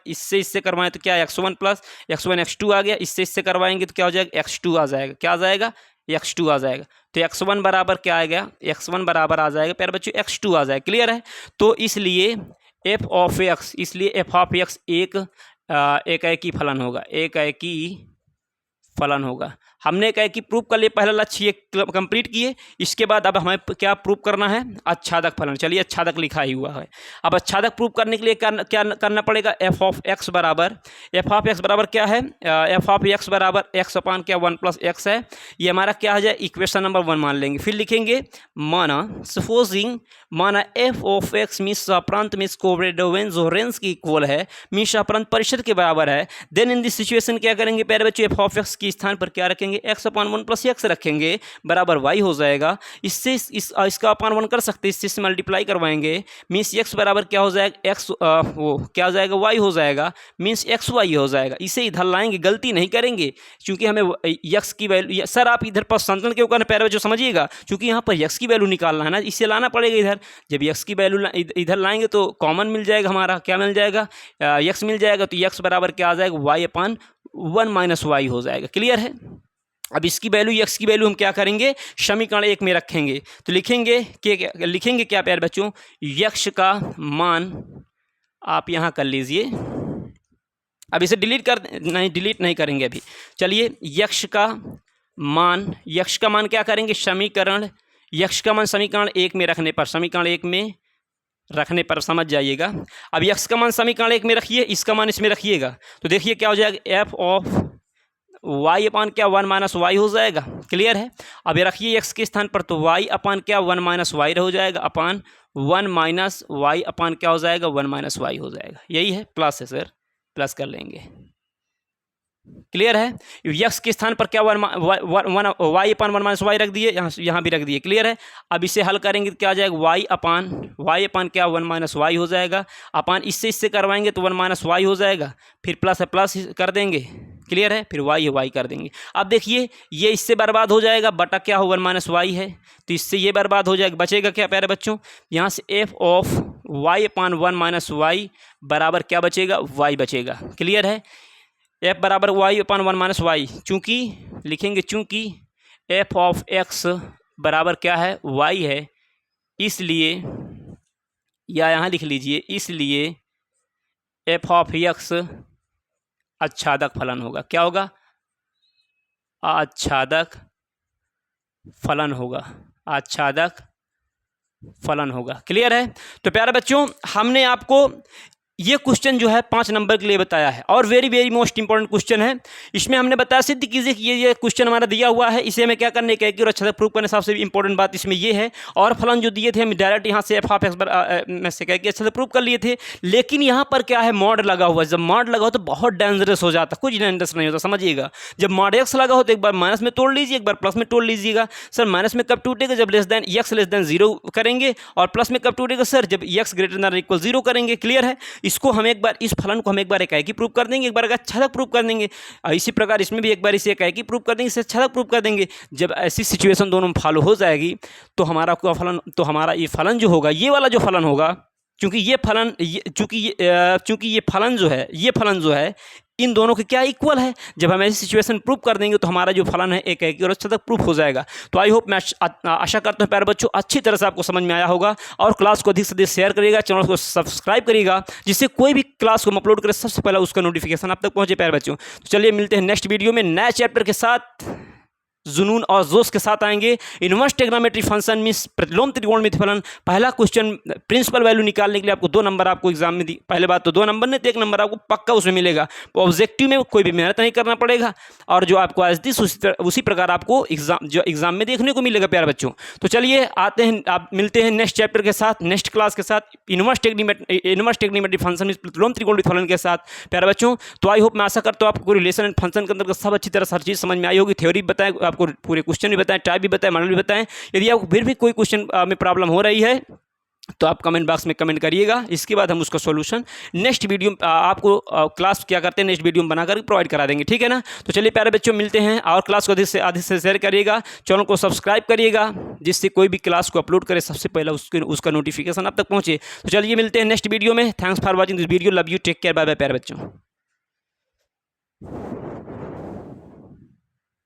[SPEAKER 1] तो क्या x1 प्लस x1 x2 आ गया, इससे इससे करवाएंगे तो क्या हो जाएगा x2 आ जाएगा, क्या आ जाएगा x2 आ जाएगा। तो x1 बराबर क्या आ गया, x1 बराबर आ जाएगा प्यारे बच्चों x2 आ जाएगा। क्लियर है। तो इसलिए एफ ऑफ एक्स, इसलिए एफ ऑफ एक्स एक एकाएकी फलन होगा, एकाएकी फलन होगा। हमने एकाएकी प्रूव कर लिए, पहला लक्ष्य ये कंप्लीट किए। इसके बाद अब हमें क्या प्रूव करना है, आच्छादक फलन। चलिए आच्छादक लिखा ही हुआ है। अब आच्छादक प्रूव करने के लिए क्या करना पड़ेगा, एफ ऑफ एक्स बराबर क्या है, एफ ऑफ एक्स बराबर एक्स अपान क्या 1 प्लस एक्स है। ये हमारा क्या हो जाए, इक्वेशन नंबर 1 मान लेंगे। फिर लिखेंगे माना सपोजिंग, माना एफ ऑफ एक्स मीन्स प्रांत मीन्स कोवेरिएंस की इक्वल है, मीन्स प्रांत परिषद के बराबर है। देन इन दिस सिचुएशन क्या करेंगे प्यारे बच्चों, एफ ऑफ एक्स के स्थान पर क्या रखेंगे, एक्स अपान 1 प्लस एक्स रखेंगे, बराबर वाई हो जाएगा। इससे इसका अपान 1 कर सकते हैं, इससे मल्टीप्लाई करवाएंगे, मीन्स एक्स बराबर क्या हो जाएगा, एक्स वो क्या हो जाएगा, वाई हो जाएगा, मीन्स एक्स वाई हो जाएगा। इसे इधर लाएंगे, गलती नहीं करेंगे, क्योंकि हमें एक्स की वैल्यू, सर आप इधर पर संतुलन के ऊपर प्यारे बच्चों समझिएगा, क्योंकि यहाँ पर एक्स की वैल्यू निकालना है ना, इसे लाना पड़ेगा इधर। जब एक्स की वैल्यू इधर लाएंगे तो कॉमन मिल जाएगा, हमारा क्या मिल जाएगा, एक्स मिल जाएगा। तो एक्स बराबर क्या आ जाएगा, वाई अपान 1 माइनस वाई हो जाएगा। क्लियर है। अब इसकी वैल्यू एक्स की वैल्यू हम क्या करेंगे, समीकरण 1 में रखेंगे। तो लिखेंगे क्या प्यारे बच्चों, यक्स का मान आप यहाँ कर लीजिए। अब इसे डिलीट नहीं करेंगे अभी। चलिए यक्स का मान क्या करेंगे, समीकरण यक्स का मान समीकरण 1 में रखने पर, समझ जाइएगा। अब यक्स का मान समीकरण 1 में रखिए, इसका मान इसमें रखिएगा, तो देखिए क्या हो जाएगा, एफ ऑफ वाई अपान क्या 1 माइनस वाई हो जाएगा। क्लियर है। अब ये रखिए एक्स के स्थान पर, तो वाई अपान क्या 1 माइनस वाई हो जाएगा, अपान 1 माइनस वाई अपान क्या हो जाएगा, 1 माइनस वाई हो जाएगा। यही है, प्लस है सर, प्लस कर लेंगे। क्लियर है। यक्स के स्थान पर क्या वाई अपान 1 माइनस वाई रख दिए, यहाँ भी रख दिए। क्लियर है। अब इसे हल करेंगे तो क्या आ जाएगा, वाई अपान क्या 1 माइनस वाई हो जाएगा, अपान इससे करवाएंगे तो 1 माइनस वाई हो जाएगा, फिर प्लस है प्लस कर देंगे। क्लियर है। फिर वाई है वाई कर देंगे। अब देखिए ये इससे बर्बाद हो जाएगा, बटा क्या हो 1 माइनस वाई है, तो इससे ये बर्बाद हो जाएगा। बचेगा क्या प्यारे बच्चों, यहाँ से F of Y upon 1 minus Y बराबर क्या बचेगा, वाई बचेगा। क्लियर है। एफ बराबर वाई अपान 1 माइनस वाई, चूँकि लिखेंगे चूँकि एफ ऑफ एक्स बराबर क्या है, वाई है, इसलिए, या यहाँ लिख लीजिए, इसलिए एफ ऑफ एक्स आच्छादक फलन होगा। क्या होगा, आच्छादक फलन होगा, आच्छादक फलन होगा। क्लियर है। तो प्यारे बच्चों हमने आपको ये क्वेश्चन जो है 5 नंबर के लिए बताया है, और very very most important question है। इसमें हमने बताया, सिद्ध कीजिए कि ये क्वेश्चन हमारा दिया हुआ है, इसे हमें क्या करने का है, और अच्छा प्रूव करने सबसे इंपॉर्टेंट बात इसमें ये है। और फलन जो दिए थे हम डायरेक्ट यहाँ से एफ ऑफ एक्स में से कह के अच्छे से प्रूव कर लिए थे, लेकिन यहाँ पर क्या है, मॉड लगा हुआ है। जब मॉड लगा हो तो बहुत डेंजरस हो जाता, कुछ डेंजरस नहीं होता, समझिएगा। जब मॉड एक्स लगा हो तो एक बार माइनस में तोड़ लीजिए, एक बार प्लस में तोड़ लीजिएगा। सर माइनस में कब टूटेगा, जब एक्स लेस देन 0 करेंगे, और प्लस में कब टूटेगा सर, जब एक्स ग्रेटर देन इक्वल 0 करेंगे। क्लियर है। इसको हम एक बार, इस फलन को हम एक बार एकाएकी प्रूव कर देंगे, एक बार अच्छा तक प्रूव कर देंगे। इसी प्रकार इसमें भी एक बार इसे एकाएकी प्रूव कर देंगे, इसे अच्छा तक प्रूव कर देंगे। जब ऐसी सिचुएशन दोनों में फॉलो हो जाएगी तो हमारा फलन, तो हमारा ये फलन जो होगा, ये वाला जो फलन होगा, चूंकि ये फलन जो है इन दोनों के क्या इक्वल है। जब हम ऐसी सिचुएशन प्रूव कर देंगे तो हमारा जो फलन है एक और अच्छा तक प्रूफ हो जाएगा। तो आई होप, मैं आशा करता हूँ प्यारे बच्चों अच्छी तरह से आपको समझ में आया होगा, और क्लास को अधिक से अधिक शेयर करिएगा, चैनल को सब्सक्राइब करिएगा, जिससे कोई भी क्लास को हम अपलोड करें सबसे पहले उसका नोटिफिकेशन आप तक पहुँचे प्यारे बच्चों। तो चलिए मिलते हैं नेक्स्ट वीडियो में नए चैप्टर के साथ, जुनून और जोश के साथ आएंगे। इनवर्स ट्रिग्नोमेट्री फंक्शन मींस प्रतिलोम त्रिकोणमिति फलन। पहला क्वेश्चन प्रिंसिपल वैल्यू निकालने के लिए आपको 2 नंबर आपको एग्जाम में दी, पहले बात तो 2 नंबर नहीं तो 1 नंबर आपको पक्का उसमें मिलेगा। तो ऑब्जेक्टिव में कोई भी मेहनत नहीं करना पड़ेगा, और जो आपको आज दी उसी प्रकार आपको एग्जाम में देखने को मिलेगा प्यारे बच्चों। तो चलिए आते हैं, आप मिलते हैं नेक्स्ट चैप्टर के साथ, नेक्स्ट क्लास के साथ, इनवर्स ट्रिग्नोमेट्री फंक्शन मींस प्रतिलोम त्रिकोणमिति फलन के साथ प्यारे बच्चों। तो आई होप, मैं आशा करता हूँ आपको रिलेशन एंड फंक्शन के अंदर सब अच्छी तरह से हर चीज़ समझ में आई होगी। थ्योरी बताएं, आपको पूरे क्वेश्चन भी बताएं, टाइप भी बताएं, मॉडल भी बताएं। यदि आपको फिर भी कोई क्वेश्चन में प्रॉब्लम हो रही है तो आप कमेंट बॉक्स में कमेंट करिएगा, इसके बाद हम उसका सॉल्यूशन नेक्स्ट वीडियो आपको क्लास क्या करते हैं नेक्स्ट वीडियो में बनाकर प्रोवाइड करा देंगे। ठीक है ना। तो चलिए प्यारे बच्चों मिलते हैं, और क्लास को अधिक से शेयर करिएगा, चैनल को सब्सक्राइब करिएगा, जिससे कोई भी क्लास को अपलोड करे सबसे पहले उसका नोटिफिकेशन आप तक पहुँचे। तो चलिए मिलते हैं नेक्स्ट वीडियो में। Thanks for watching this video, love you, take care, bye bye प्यारे बच्चों।